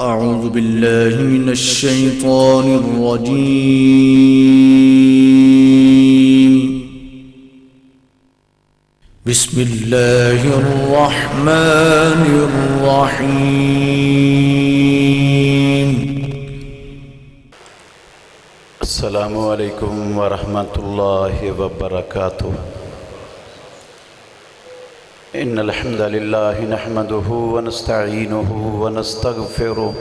أعوذ بالله من الشيطان الرجيم. بسم الله الرحمن الرحيم. السلام علیکم ورحمۃ اللہ وبرکاتہ. ان الحمد للہ نحمده ونستعینه ونستغفره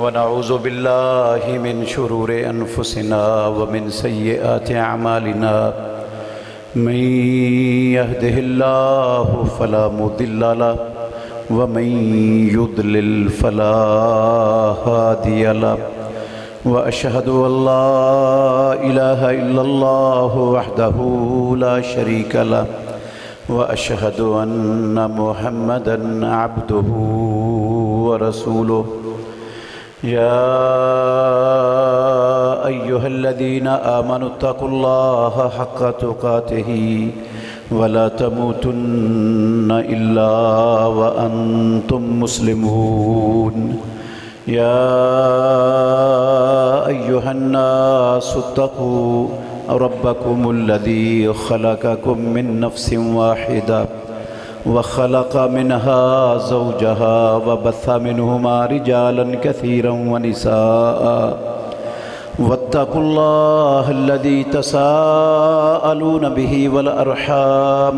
ونعوذ باللہ من شرور انفسنا ومن سیئات اعمالنا. من يهده الله فلا مضل له ومن يضلل فلا هادي له. وأشهد أن لا إله إلا الله وحده لا شريك له وأشهد أن محمدًا عبده ورسوله. يا أيها الذين آمنوا اتقوا الله حق تقاته ولا تموتن إلا وأنتم مسلمون. يا أيها الناس اتقوا ربكم الذي خلقكم من نفس واحدة وخلق منها زوجها وبث منهما رجالا كثيرا ونساء. واتقوا الله الذي تساءلون به والأرحام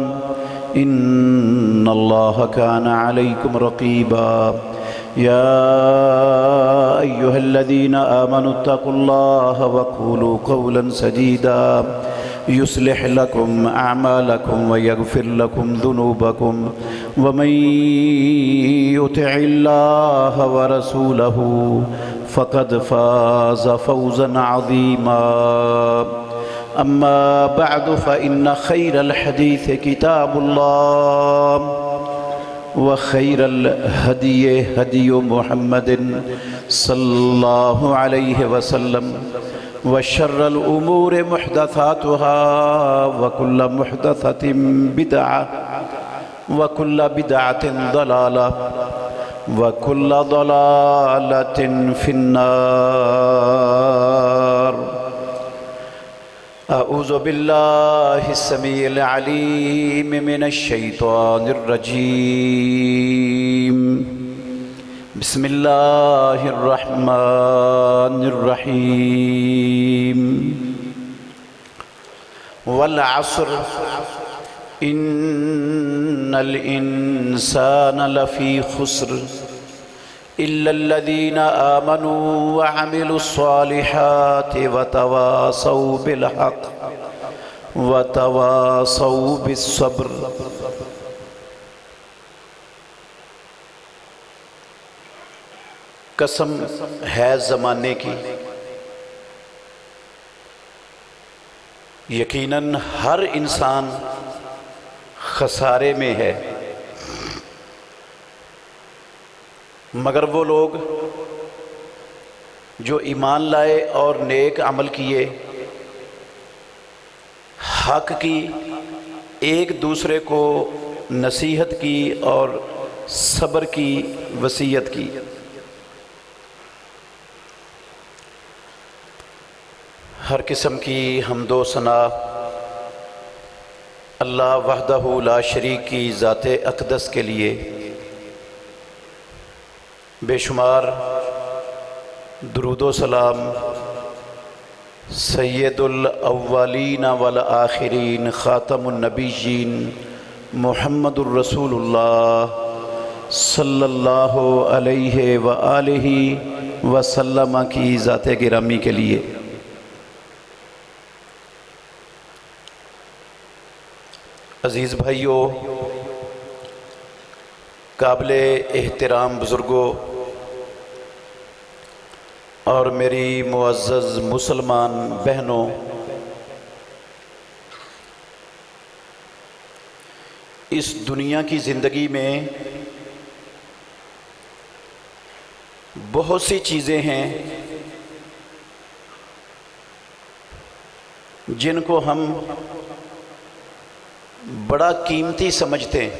إن الله كان عليكم رقيبا. يا أيها الذين آمنوا اتقوا الله وقولوا قولا سديدا يصلح لكم أعمالكم ويغفر لكم ذنوبكم ومن يطع الله ورسوله فقد فاز فوزا عظيما. أما بعد فإن خير الحديث كتاب الله وخير الهدي هدي محمد صلى الله عليه وسلم وشر الأمور محدثاتها وكل محدثة بدعة وكل بدعة ضلالة وكل ضلالة في النار. أعوذ بالله السميع العليم من الشيطان الرجيم. بسم الله الرحمن الرحيم. والعصر إن الإنسان لفي خسر إلا الذين آمنوا وعملوا الصالحات وتواصوا بالحق وتواصوا بالصبر. قسم ہے زمانے کی، یقیناً ہر انسان خسارے میں ہے، مگر وہ لوگ جو ایمان لائے اور نیک عمل کیے، حق کی، ایک دوسرے کو نصیحت کی اور صبر کی وصیت کی. ہر قسم کی حمد و ثنا اللہ وحدہ لا شریک کی ذات اقدس کے لیے. بے شمار درود و سلام سید الاولین والآخرین خاتم النبیین محمد الرسول اللہ صلی اللہ علیہ وآلہ وسلم کی ذات گرامی کے لیے. عزیز بھائیو، قابل احترام بزرگوں اور میری معزز مسلمان بہنوں، اس دنیا کی زندگی میں بہت سی چیزیں ہیں جن کو ہم بڑا قیمتی سمجھتے ہیں،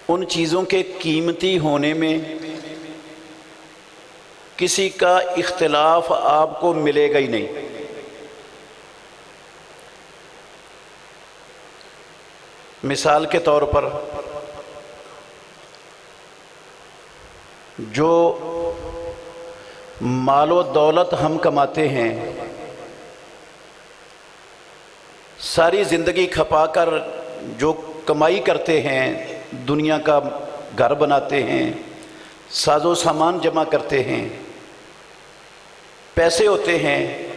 ان چیزوں کے قیمتی ہونے میں کسی کا اختلاف آپ کو ملے گا ہی نہیں۔ مثال کے طور پر جو مال و دولت ہم کماتے ہیں، ساری زندگی کھپا کر جو کمائی کرتے ہیں، دنیا کا گھر بناتے ہیں، ساز و سامان جمع کرتے ہیں، پیسے ہوتے ہیں،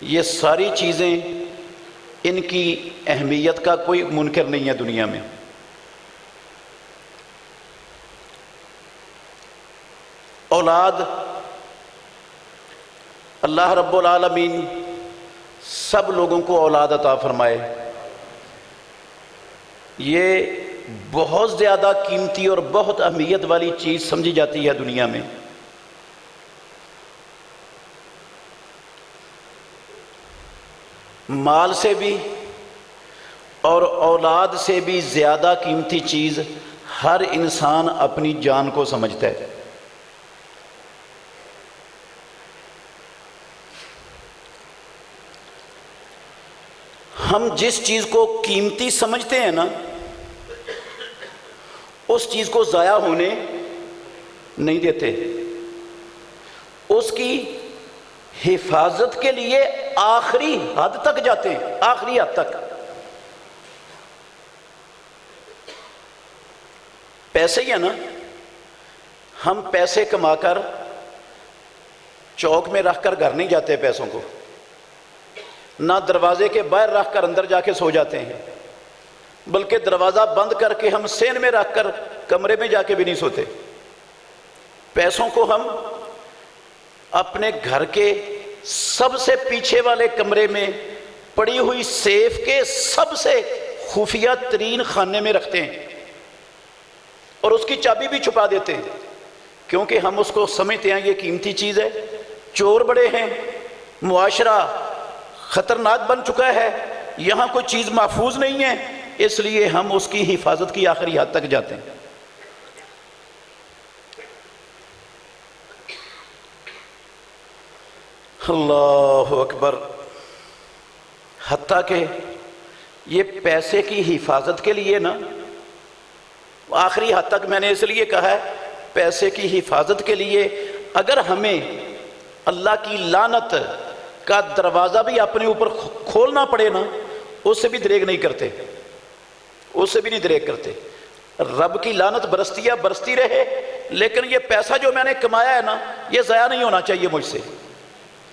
یہ ساری چیزیں ان کی اہمیت کا کوئی منکر نہیں ہے دنیا میں۔ اولاد اللہ رب العالمین سب لوگوں کو اولاد عطا فرمائے، یہ بہت زیادہ قیمتی اور بہت اہمیت والی چیز سمجھی جاتی ہے دنیا میں۔ مال سے بھی اور اولاد سے بھی زیادہ قیمتی چیز ہر انسان اپنی جان کو سمجھتا ہے۔ ہم جس چیز کو قیمتی سمجھتے ہیں نا، اس چیز کو ضائع ہونے نہیں دیتے، اس کی حفاظت کے لیے آخری حد تک جاتے ہیں، آخری حد تک۔ پیسے ہی ہے نا، ہم پیسے کما کر چوک میں رکھ کر گھر نہیں جاتے پیسوں کو، نہ دروازے کے باہر رکھ کر اندر جا کے سو جاتے ہیں، بلکہ دروازہ بند کر کے ہم سین میں رکھ کر کمرے میں جا کے بھی نہیں سوتے۔ پیسوں کو ہم اپنے گھر کے سب سے پیچھے والے کمرے میں پڑی ہوئی سیف کے سب سے خفیہ ترین خانے میں رکھتے ہیں اور اس کی چابی بھی چھپا دیتے ہیں، کیونکہ ہم اس کو سمجھتے ہیں یہ قیمتی چیز ہے۔ چور بڑے ہیں، معاشرہ خطرناک بن چکا ہے، یہاں کوئی چیز محفوظ نہیں ہے، اس لیے ہم اس کی حفاظت کی آخری حد تک جاتے ہیں۔ اللہ اکبر۔ حتیٰ کہ یہ پیسے کی حفاظت کے لیے نا، آخری حد تک میں نے اس لیے کہا ہے، پیسے کی حفاظت کے لیے اگر ہمیں اللہ کی لعنت کا دروازہ بھی اپنے اوپر کھولنا پڑے نا، اس سے بھی دریغ نہیں کرتے، اس سے بھی نہیں دریغ کرتے۔ رب کی لعنت برستی ہے، برستی رہے، لیکن یہ پیسہ جو میں نے کمایا ہے نا، یہ ضائع نہیں ہونا چاہیے مجھ سے۔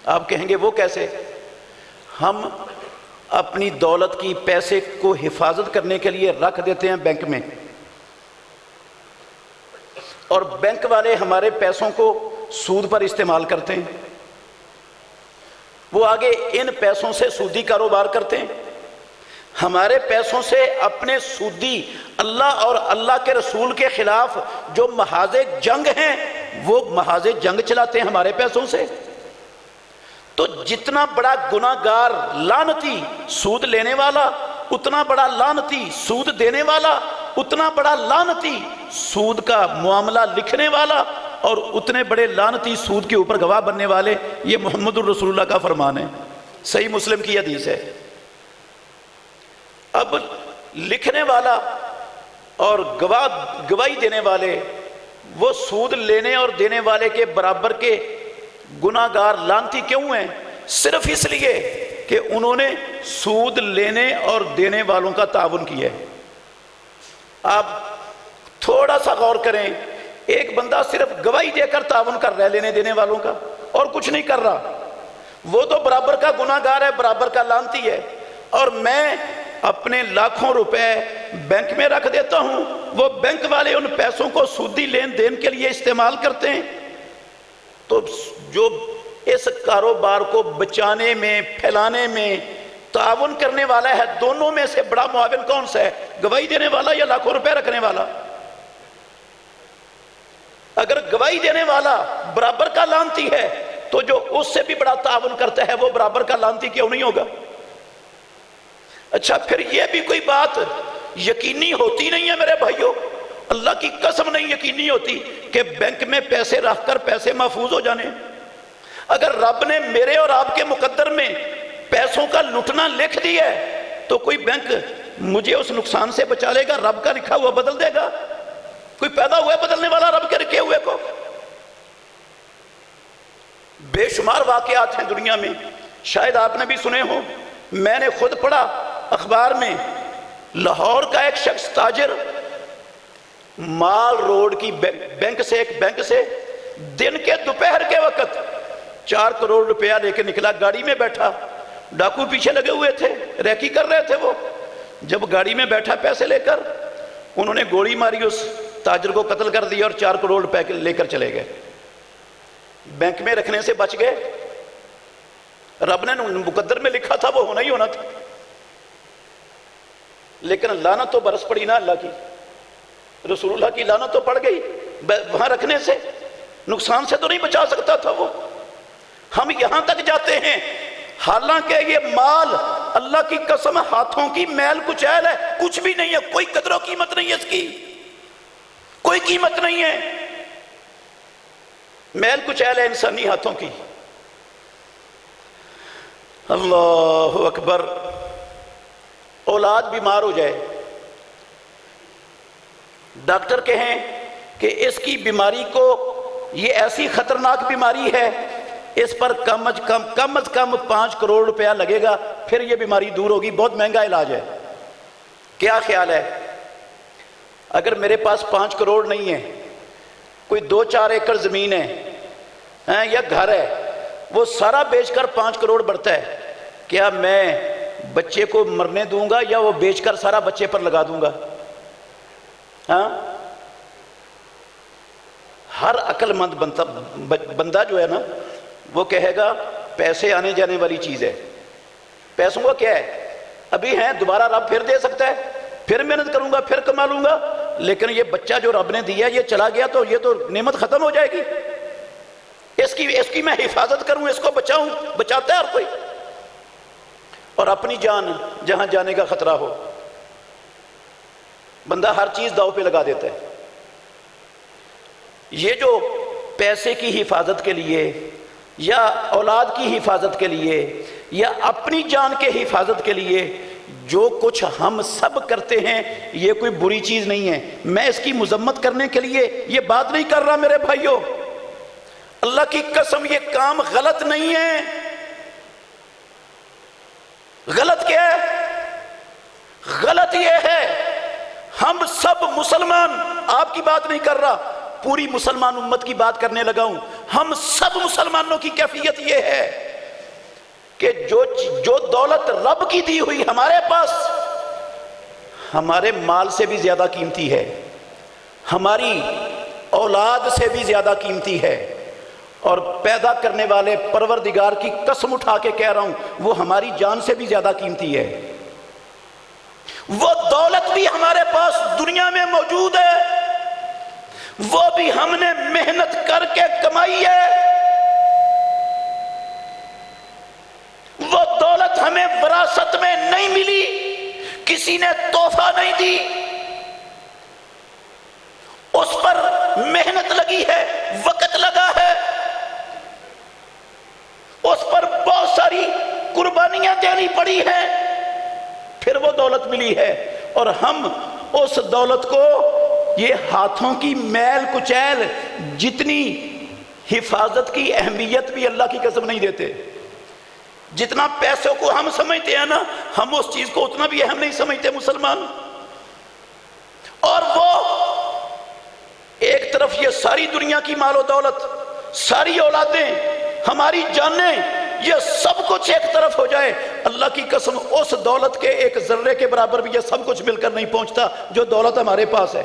آپ کہیں گے وہ کیسے؟ ہم اپنی دولت کی، پیسے کو حفاظت کرنے کے لیے رکھ دیتے ہیں بینک میں، اور بینک والے ہمارے پیسوں کو سود پر استعمال کرتے ہیں، وہ آگے ان پیسوں سے سودی کاروبار کرتے ہیں، ہمارے پیسوں سے اپنے سودی اللہ اور اللہ کے رسول کے خلاف جو محاذ جنگ ہیں، وہ محاذ جنگ چلاتے ہیں ہمارے پیسوں سے۔ تو جتنا بڑا گناہ گار لعنتی سود لینے والا، اتنا بڑا لعنتی سود دینے والا، اتنا بڑا لعنتی سود کا معاملہ لکھنے والا، اور اتنے بڑے لعنتی سود کے اوپر گواہ بننے والے، یہ محمد الرسول اللہ کا فرمان ہے، صحیح مسلم کی حدیث ہے۔ اب لکھنے والا اور گواہی دینے والے، وہ سود لینے اور دینے والے کے برابر کے گناہ گار لعنتی کیوں ہیں؟ صرف اس لیے کہ انہوں نے سود لینے اور دینے والوں کا تعاون کیا ہے۔ آپ تھوڑا سا غور کریں، ایک بندہ صرف گواہی دے کر تعاون کر رہا ہے لینے دینے والوں کا، اور کچھ نہیں کر رہا، وہ تو برابر کا گناہ گار ہے، برابر کا لعنتی ہے، اور میں اپنے لاکھوں روپے بینک میں رکھ دیتا ہوں، وہ بینک والے ان پیسوں کو سودی لین دین کے لیے استعمال کرتے ہیں۔ تو جو اس کاروبار کو بچانے میں، پھیلانے میں تعاون کرنے والا ہے، دونوں میں سے بڑا معاون کون سا ہے؟ گواہی دینے والا یا لاکھوں روپے رکھنے والا؟ اگر گواہی دینے والا برابر کا لعنتی ہے، تو جو اس سے بھی بڑا تعاون کرتا ہے وہ برابر کا لعنتی کیوں نہیں ہوگا؟ اچھا، پھر یہ بھی کوئی بات یقینی ہوتی نہیں ہے میرے بھائیوں؟ اللہ کی قسم نہیں یقینی ہوتی کہ بینک میں پیسے رکھ کر پیسے محفوظ ہو جانے۔ اگر رب نے میرے اور آپ کے مقدر میں پیسوں کا لٹنا لکھ دیا ہے تو کوئی بینک مجھے اس نقصان سے بچا لے گا؟ رب کا لکھا ہوا بدل دے گا؟ کوئی پیدا ہوا ہے بدلنے والا رب کے لکھے ہوئے کو؟ بے شمار واقعات ہیں دنیا میں، شاید آپ نے بھی سنے ہوں، میں نے خود پڑھا اخبار میں، لاہور کا ایک شخص تاجر مال روڈ کی بینک سے دن کے دوپہر کے وقت 4 کروڑ روپیہ لے کے نکلا، گاڑی میں بیٹھا، ڈاکو پیچھے لگے ہوئے تھے، ریکی کر رہے تھے وہ، جب گاڑی میں بیٹھا پیسے لے کر انہوں نے گولی ماری، اس تاجر کو قتل کر دیا اور 4 کروڑ روپے لے کر چلے گئے۔ بینک میں رکھنے سے بچ گئے، رب نے مقدر میں لکھا تھا وہ ہونا ہی ہونا تھا، لیکن لعنت تو برس پڑی نا اللہ کی، رسول اللہ کی لعنت تو پڑ گئی وہاں رکھنے سے، نقصان سے تو نہیں بچا سکتا تھا وہ۔ ہم یہاں تک جاتے ہیں حالانکہ یہ مال اللہ کی قسم ہاتھوں کی میل کچیل ہے، کچھ بھی نہیں ہے، کوئی قدر و قیمت نہیں ہے اس کی، کوئی قیمت نہیں ہے، میل کچیل ہے انسانی ہاتھوں کی۔ اللہ اکبر۔ اولاد بیمار ہو جائے، ڈاکٹر کہیں کہ اس کی بیماری کو، یہ ایسی خطرناک بیماری ہے، اس پر کم از کم 5 کروڑ روپیہ لگے گا، پھر یہ بیماری دور ہوگی، بہت مہنگا علاج ہے۔ کیا خیال ہے اگر میرے پاس 5 کروڑ نہیں ہے، کوئی 2-4 ایکڑ زمین ہے یا گھر ہے، وہ سارا بیچ کر 5 کروڑ بڑھتا ہے، کیا میں بچے کو مرنے دوں گا یا وہ بیچ کر سارا بچے پر لگا دوں گا؟ ہاں، ہر عقل مند بندہ جو ہے نا وہ کہے گا پیسے آنے جانے والی چیز ہے، پیسوں کا کیا ہے، ابھی ہیں، دوبارہ رب پھر دے سکتا ہے، پھر محنت کروں گا، پھر کما لوں گا، لیکن یہ بچہ جو رب نے دیا یہ چلا گیا تو یہ تو نعمت ختم ہو جائے گی، اس کی میں حفاظت کروں، اس کو بچاؤں، بچاتا ہے ہر کوئی، اور اپنی جان جہاں جانے کا خطرہ ہو بندہ ہر چیز داؤ پہ لگا دیتا ہے۔ یہ جو پیسے کی حفاظت کے لیے یا اولاد کی حفاظت کے لیے یا اپنی جان کے حفاظت کے لیے جو کچھ ہم سب کرتے ہیں یہ کوئی بری چیز نہیں ہے، میں اس کی مذمت کرنے کے لیے یہ بات نہیں کر رہا میرے بھائیوں، اللہ کی قسم یہ کام غلط نہیں ہے۔ غلط کیا ہے؟ غلط یہ ہے ہم سب مسلمان، آپ کی بات نہیں کر رہا، پوری مسلمان امت کی بات کرنے لگا ہوں، ہم سب مسلمانوں کی کیفیت یہ ہے کہ جو دولت رب کی دی ہوئی ہمارے پاس ہمارے مال سے بھی زیادہ قیمتی ہے، ہماری اولاد سے بھی زیادہ قیمتی ہے، اور پیدا کرنے والے پروردگار کی قسم اٹھا کے کہہ رہا ہوں وہ ہماری جان سے بھی زیادہ قیمتی ہے۔ وہ دولت بھی ہمارے پاس دنیا میں موجود ہے، وہ بھی ہم نے محنت کر کے کمائی ہے، وہ دولت ہمیں وراثت میں نہیں ملی، کسی نے تحفہ نہیں دی، اس پر محنت لگی ہے، وقت لگا ہے، اس پر بہت ساری قربانیاں دینی پڑی ہیں، پھر وہ دولت ملی ہے، اور ہم اس دولت کو یہ ہاتھوں کی میل کچیل جتنی حفاظت کی اہمیت بھی اللہ کی قسم نہیں دیتے، جتنا پیسوں کو ہم سمجھتے ہیں نا ہم اس چیز کو اتنا بھی اہم نہیں سمجھتے مسلمان۔ اور وہ ایک طرف یہ ساری دنیا کی مال و دولت، ساری اولادیں، ہماری جانیں، یہ سب کچھ ایک طرف ہو جائے، اللہ کی قسم اس دولت کے ایک ذرے کے برابر بھی یہ سب کچھ مل کر نہیں پہنچتا جو دولت ہمارے پاس ہے۔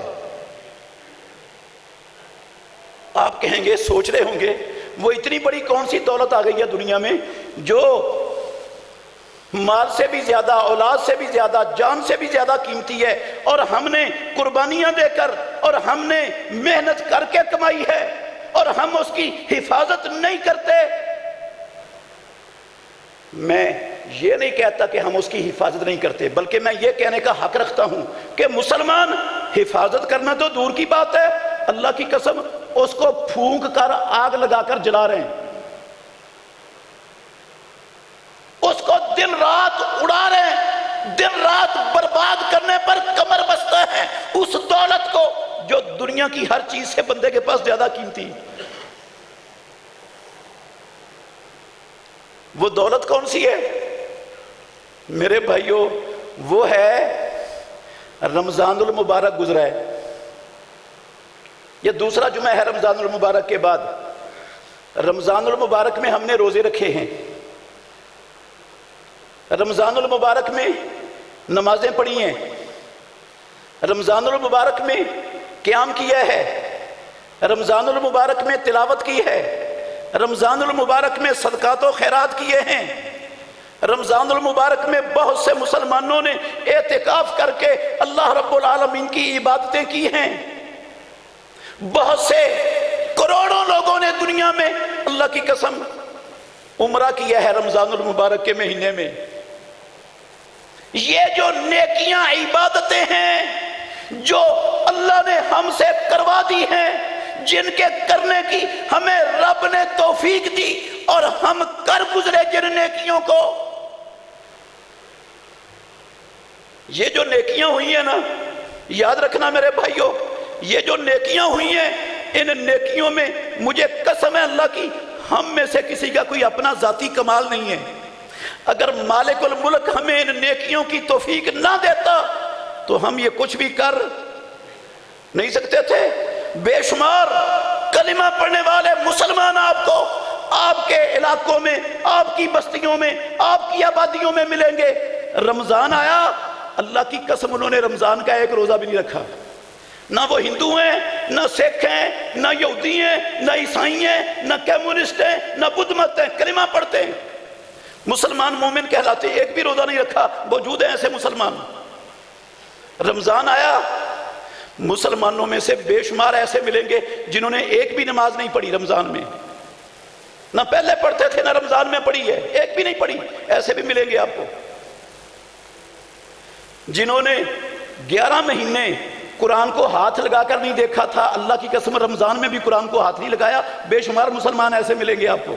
آپ کہیں گے، سوچ رہے ہوں گے وہ اتنی بڑی کون سی دولت آ گئی ہے دنیا میں جو مال سے بھی زیادہ، اولاد سے بھی زیادہ، جان سے بھی زیادہ قیمتی ہے، اور ہم نے قربانیاں دے کر اور ہم نے محنت کر کے کمائی ہے اور ہم اس کی حفاظت نہیں کرتے۔ میں یہ نہیں کہتا کہ ہم اس کی حفاظت نہیں کرتے، بلکہ میں یہ کہنے کا حق رکھتا ہوں کہ مسلمان حفاظت کرنا تو دور کی بات ہے، اللہ کی قسم اس کو پھونک کر آگ لگا کر جلا رہے ہیں، اس کو دن رات اڑا رہے ہیں، دن رات برباد کرنے پر کمر بستہ ہے اس دولت کو جو دنیا کی ہر چیز سے بندے کے پاس زیادہ قیمتی۔ وہ دولت کون سی ہے میرے بھائیوں؟ وہ ہے رمضان المبارک گزرا ہے، یہ دوسرا جمعہ ہے رمضان المبارک کے بعد۔ رمضان المبارک میں ہم نے روزے رکھے ہیں، رمضان المبارک میں نمازیں پڑھی ہیں، رمضان المبارک میں قیام کیا ہے، رمضان المبارک میں تلاوت کی ہے، رمضان المبارک میں صدقات و خیرات کیے ہیں، رمضان المبارک میں بہت سے مسلمانوں نے اعتکاف کر کے اللہ رب العالمین کی عبادتیں کی ہیں، بہت سے کروڑوں لوگوں نے دنیا میں اللہ کی قسم عمرہ کیا ہے رمضان المبارک کے مہینے میں۔ یہ جو نیکیاں عبادتیں ہیں جو اللہ نے ہم سے کروا دی ہیں، جن کے کرنے کی ہمیں رب نے توفیق دی اور ہم کر گزرے جن نیکیوں کو، یہ جو نیکیاں ہوئی ہیں نا، یاد رکھنا میرے بھائیوں، یہ جو نیکیاں ہوئی ہیں ان نیکیوں میں مجھے قسم ہے اللہ کی ہم میں سے کسی کا کوئی اپنا ذاتی کمال نہیں ہے۔ اگر مالک الملک ہمیں ان نیکیوں کی توفیق نہ دیتا تو ہم یہ کچھ بھی کر نہیں سکتے تھے۔ بے شمار کلمہ پڑھنے والے مسلمان آپ کو آپ کے علاقوں میں، آپ کی بستیوں میں، آپ کی آبادیوں میں ملیں گے۔ رمضان آیا، اللہ کی قسم انہوں نے رمضان کا ایک روزہ بھی نہیں رکھا۔ نہ وہ ہندو ہیں، نہ سکھ ہیں، نہ یہودی ہیں، نہ عیسائی ہیں، نہ کمیونسٹ ہیں، نہ بدھ مت ہیں، کلمہ پڑھتے ہیں، مسلمان مومن کہلاتے، ایک بھی روزہ نہیں رکھا۔ موجود ہیں ایسے مسلمان۔ رمضان آیا، مسلمانوں میں سے بے شمار ایسے ملیں گے جنہوں نے ایک بھی نماز نہیں پڑھی رمضان میں، نہ پہلے پڑھتے تھے نہ رمضان میں پڑھی ہے، ایک بھی نہیں پڑھی، ایسے بھی ملیں گے آپ کو۔ جنہوں نے 11 مہینے قرآن کو ہاتھ لگا کر نہیں دیکھا تھا، اللہ کی قسم رمضان میں بھی قرآن کو ہاتھ نہیں لگایا، بے شمار مسلمان ایسے ملیں گے آپ کو۔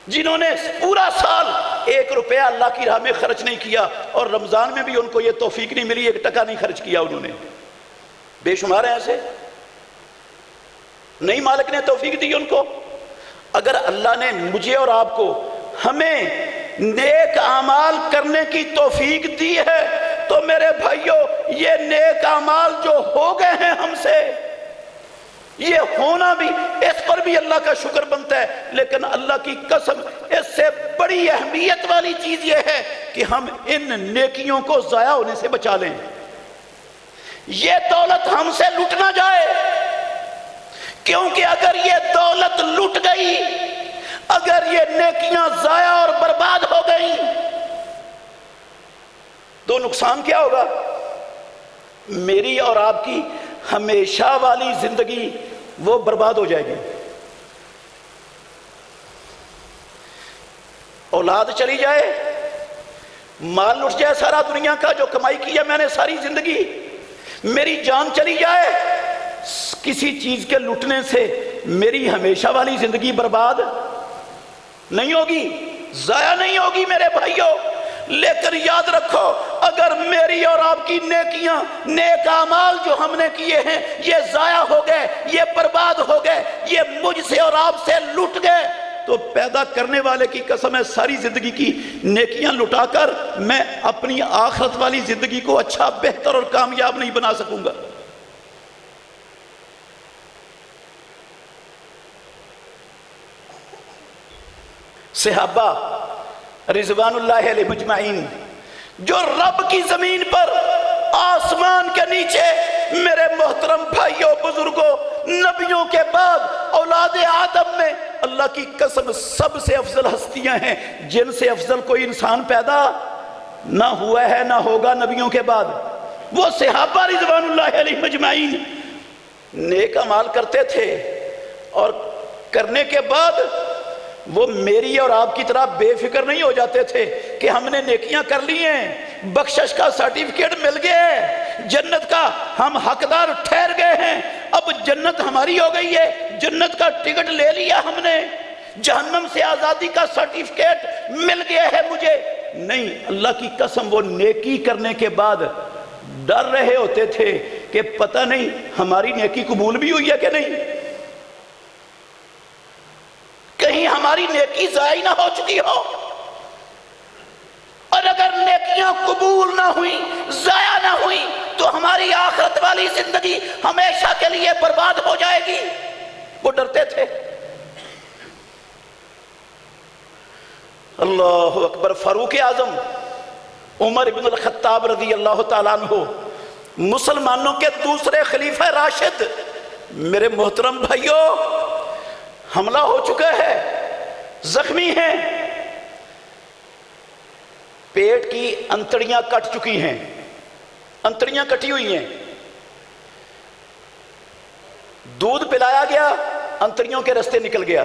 جنہوں نے پورا سال 1 روپیہ اللہ کی راہ میں خرچ نہیں کیا اور رمضان میں بھی ان کو یہ توفیق نہیں ملی، 1 ٹکا نہیں خرچ کیا انہوں نے، بے شمار ہیں ایسے، نہیں مالک نے توفیق دی ان کو۔ اگر اللہ نے مجھے اور آپ کو ہمیں نیک اعمال کرنے کی توفیق دی ہے تو میرے بھائیوں یہ نیک اعمال جو ہو گئے ہیں ہم سے، یہ ہونا بھی اس پر بھی اللہ کا شکر بنتا ہے، لیکن اللہ کی قسم اس سے بڑی اہمیت والی چیز یہ ہے کہ ہم ان نیکیوں کو ضائع ہونے سے بچا لیں، یہ دولت ہم سے لٹ نہ جائے، کیونکہ اگر یہ دولت لٹ گئی، اگر یہ نیکیاں ضائع اور برباد ہو گئی تو نقصان کیا ہوگا؟ میری اور آپ کی ہمیشہ والی زندگی وہ برباد ہو جائے گی، اولاد چلی جائے، مال لٹ جائے سارا دنیا کا جو کمائی کی ہے میں نے ساری زندگی، میری جان چلی جائے، کسی چیز کے لٹنے سے میری ہمیشہ والی زندگی برباد نہیں ہوگی، ضائع نہیں ہوگی میرے بھائیوں۔ لیکن یاد رکھو اگر میری اور آپ کی نیکیاں، نیک اعمال جو ہم نے کیے ہیں یہ ضائع ہو گئے، یہ برباد ہو گئے، یہ مجھ سے اور آپ سے لٹ گئے، تو پیدا کرنے والے کی قسم ہے ساری زندگی کی نیکیاں لٹا کر میں اپنی آخرت والی زندگی کو اچھا، بہتر اور کامیاب نہیں بنا سکوں گا۔ صحابہ رضوان اللہ علیہ مجمعین جو رب کی زمین پر، آسمان کے نیچے، میرے محترم بھائیوں بزرگوں، نبیوں کے بعد اولاد آدم میں اللہ کی قسم سب سے افضل ہستیاں ہیں، جن سے افضل کوئی انسان پیدا نہ ہوا ہے نہ ہوگا نبیوں کے بعد۔ وہ صحابہ رضوان اللہ علیہ مجمعین نیک اعمال کرتے تھے اور کرنے کے بعد وہ میری اور آپ کی طرح بے فکر نہیں ہو جاتے تھے کہ ہم نے نیکیاں کر لی ہیں، بخشش کا سرٹیفکیٹ مل گیا ہے، جنت کا ہم حقدار ٹھہر گئے ہیں، اب جنت ہماری ہو گئی ہے، جنت کا ٹکٹ لے لیا ہم نے، جہنم سے آزادی کا سرٹیفکیٹ مل گیا ہے مجھے۔ نہیں، اللہ کی قسم وہ نیکی کرنے کے بعد ڈر رہے ہوتے تھے کہ پتہ نہیں ہماری نیکی قبول بھی ہوئی ہے کہ نہیں، کہیں ہماری نیکی ضائع نہ ہو چکی ہو، اور اگر نیکیاں قبول نہ ہوئی، ضائع نہ ہوئی، تو ہماری آخرت والی زندگی ہمیشہ کے لیے برباد ہو جائے گی۔ وہ ڈرتے تھے۔ اللہ اکبر۔ فاروق اعظم عمر بن الخطاب رضی اللہ تعالیٰ عنہ، مسلمانوں کے دوسرے خلیفہ راشد، میرے محترم بھائیوں، حملہ ہو چکا ہے، زخمی ہیں، پیٹ کی انتڑیاں کٹ چکی ہیں، انتڑیاں کٹی ہوئی ہیں، دودھ پلایا گیا، انتڑیوں کے رستے نکل گیا،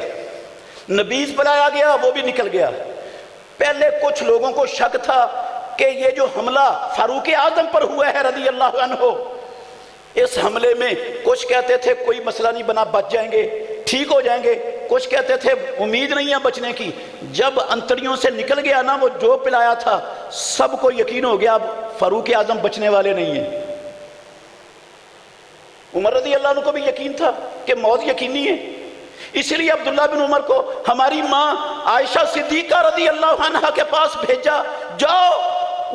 نبیذ پلایا گیا، وہ بھی نکل گیا۔ پہلے کچھ لوگوں کو شک تھا کہ یہ جو حملہ فاروق اعظم پر ہوا ہے رضی اللہ عنہ، اس حملے میں کچھ کہتے تھے کوئی مسئلہ نہیں بنا، بچ جائیں گے، ٹھیک ہو جائیں گے، کچھ کہتے تھے امید نہیں ہے بچنے کی۔ جب انتڑیوں سے نکل گیا نا وہ جو پلایا تھا، سب کو یقین ہو گیا اب فاروق اعظم بچنے والے نہیں ہیں۔ عمر رضی اللہ عنہ کو بھی یقین تھا کہ موت یقینی ہے، اسی لیے عبداللہ بن عمر کو ہماری ماں عائشہ صدیقہ رضی اللہ عنہ کے پاس بھیجا، جاؤ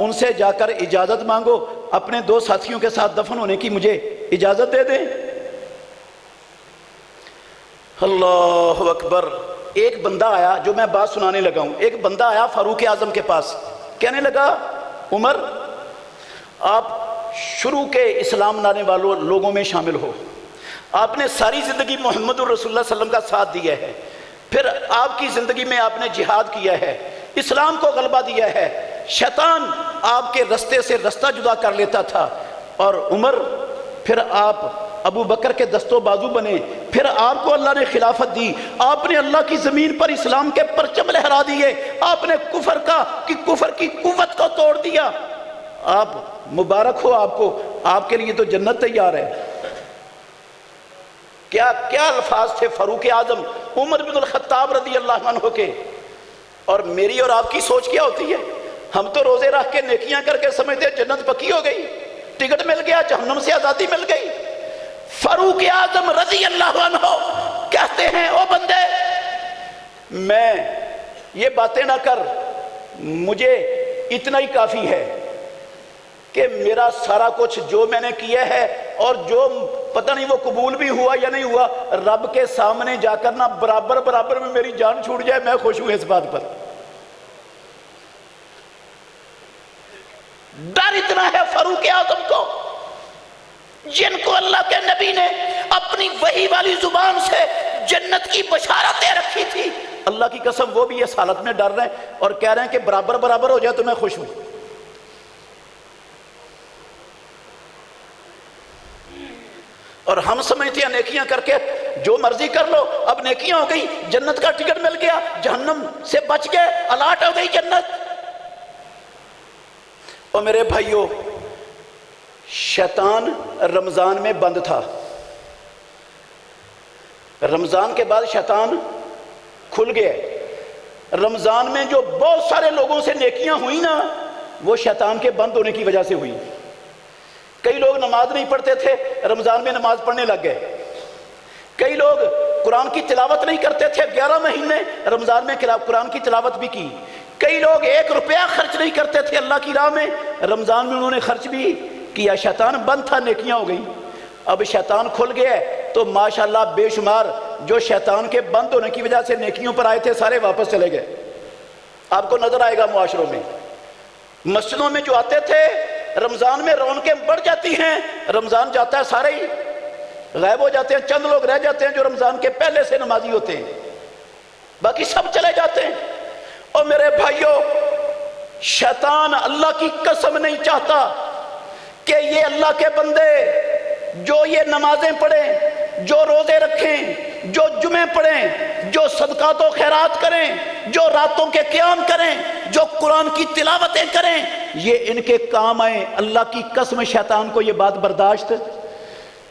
ان سے جا کر اجازت مانگو، اپنے دو ساتھیوں کے ساتھ دفن ہونے کی مجھے اجازت دے دیں۔ اللہ اکبر۔ ایک بندہ آیا، جو میں بات سنانے لگا ہوں، ایک بندہ آیا فاروق اعظم کے پاس، کہنے لگا عمر آپ شروع کے اسلام لانے والوں لوگوں میں شامل ہو، آپ نے ساری زندگی محمد الرسول اللہ صلی اللہ علیہ وسلم کا ساتھ دیا ہے، پھر آپ کی زندگی میں آپ نے جہاد کیا ہے، اسلام کو غلبہ دیا ہے، شیطان آپ کے رستے سے رستہ جدا کر لیتا تھا، اور عمر پھر آپ ابو بکر کے دست و بازو بنے، پھر آپ کو اللہ نے خلافت دی، آپ نے اللہ کی زمین پر اسلام کے پرچم لہرا دیے، آپ نے کفر کی قوت کو توڑ دیا، آپ مبارک ہو آپ کو، آپ کے لیے تو جنت تیار ہے۔ کیا کیا الفاظ تھے فاروق اعظم عمر بن الخطاب رضی اللہ عنہ کے۔ اور میری اور آپ کی سوچ کیا ہوتی ہے؟ ہم تو روزے رکھ کے نیکیاں کر کے سمجھتے ہیں جنت پکی ہو گئی، ٹکٹ مل گیا، جہنم سے آزادی مل گئی۔ فاروق اعظم رضی اللہ عنہ کہتے ہیں او بندے، میں یہ باتیں نہ کر، مجھے اتنا ہی کافی ہے کہ میرا سارا کچھ جو میں نے کیا ہے اور جو پتہ نہیں وہ قبول بھی ہوا یا نہیں ہوا، رب کے سامنے جا کر نہ برابر میں میری جان چھوٹ جائے، میں خوش ہوں اس بات پر۔ ڈر اتنا ہے فاروق اعظم کو، جن کو اللہ کے نبی نے اپنی وحی والی زبان سے جنت کی بشارتیں رکھی تھی، اللہ کی قسم وہ بھی اس حالت میں ڈر رہے ہیں اور کہہ رہے ہیں کہ برابر ہو جائے تو میں خوش ہوں۔ اور ہم سمجھتے ہیں نیکیاں کر کے جو مرضی کر لو، اب نیکیاں ہو گئی، جنت کا ٹکٹ مل گیا، جہنم سے بچ گئے، الاٹ ہو گئی جنت۔ اور میرے بھائیوں، شیطان رمضان میں بند تھا، رمضان کے بعد شیطان کھل گیا۔ رمضان میں جو بہت سارے لوگوں سے نیکیاں ہوئی نا، وہ شیطان کے بند ہونے کی وجہ سے ہوئی۔ کئی لوگ نماز نہیں پڑھتے تھے، رمضان میں نماز پڑھنے لگ گئے۔ کئی لوگ قرآن کی تلاوت نہیں کرتے تھے، 11 مہینے رمضان میں قرآن کی تلاوت بھی کی۔ کئی لوگ 1 روپیہ خرچ نہیں کرتے تھے اللہ کی راہ میں، رمضان میں انہوں نے خرچ بھی کیا۔ شیطان بند تھا، نیکیاں ہو گئی۔ اب شیطان کھل گیا ہے تو ماشاءاللہ بے شمار جو شیطان کے بند ہونے کی وجہ سے نیکیوں پر آئے تھے سارے واپس چلے گئے۔ آپ کو نظر آئے گا معاشروں میں، مسجدوں میں جو آتے تھے رمضان میں رونقیں بڑھ جاتی ہیں، رمضان جاتا ہے سارے ہی غائب ہو جاتے ہیں، چند لوگ رہ جاتے ہیں جو رمضان کے پہلے سے نمازی ہوتے ہیں، باقی سب چلے جاتے ہیں۔ اور میرے بھائیوں، شیطان اللہ کی قسم نہیں چاہتا کہ یہ اللہ کے بندے جو یہ نمازیں پڑھیں، جو روزے رکھیں، جو جمعے پڑھیں، جو صدقات و خیرات کریں، جو راتوں کے قیام کریں، جو قرآن کی تلاوتیں کریں، یہ ان کے کام آئیں، اللہ کی قسم شیطان کو یہ بات برداشت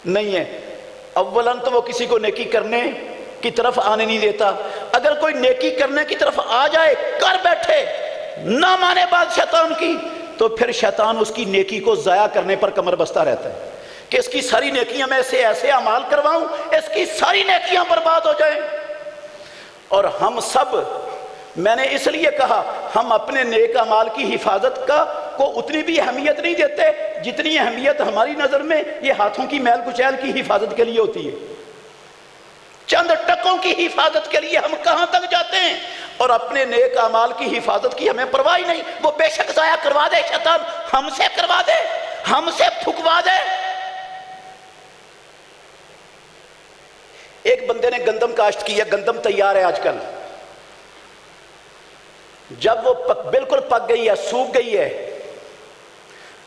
نہیں ہے۔ اولاً تو وہ کسی کو نیکی کرنے کی طرف آنے نہیں دیتا۔ اگر کوئی نیکی کرنے کی طرف آ جائے، کر بیٹھے، نہ مانے بات شیطان کی، تو پھر شیطان اس کی نیکی کو ضائع کرنے پر کمر بستہ رہتا ہے کہ اس کی ساری نیکیاں میں اسے ایسے اعمال کرواؤں، اس کی ساری نیکیاں برباد ہو جائیں۔ اور ہم سب، میں نے اس لیے کہا، ہم اپنے نیک اعمال کی حفاظت کو اتنی بھی اہمیت نہیں دیتے جتنی اہمیت ہماری نظر میں یہ ہاتھوں کی میل کچیل کی حفاظت کے لیے ہوتی ہے۔ چند ٹکوں کی حفاظت کے لیے ہم کہاں تک جاتے ہیں، اور اپنے نیک اعمال کی حفاظت کی ہمیں پرواہ ہی نہیں۔ وہ بے شک ضائع کروا دے شیطان، ہم سے کروا دے، ہم سے پھکوا دے۔ ایک بندے نے گندم کاشت کی ہے، گندم تیار ہے آج کل، جب وہ بالکل پک گئی ہے، سوکھ گئی ہے،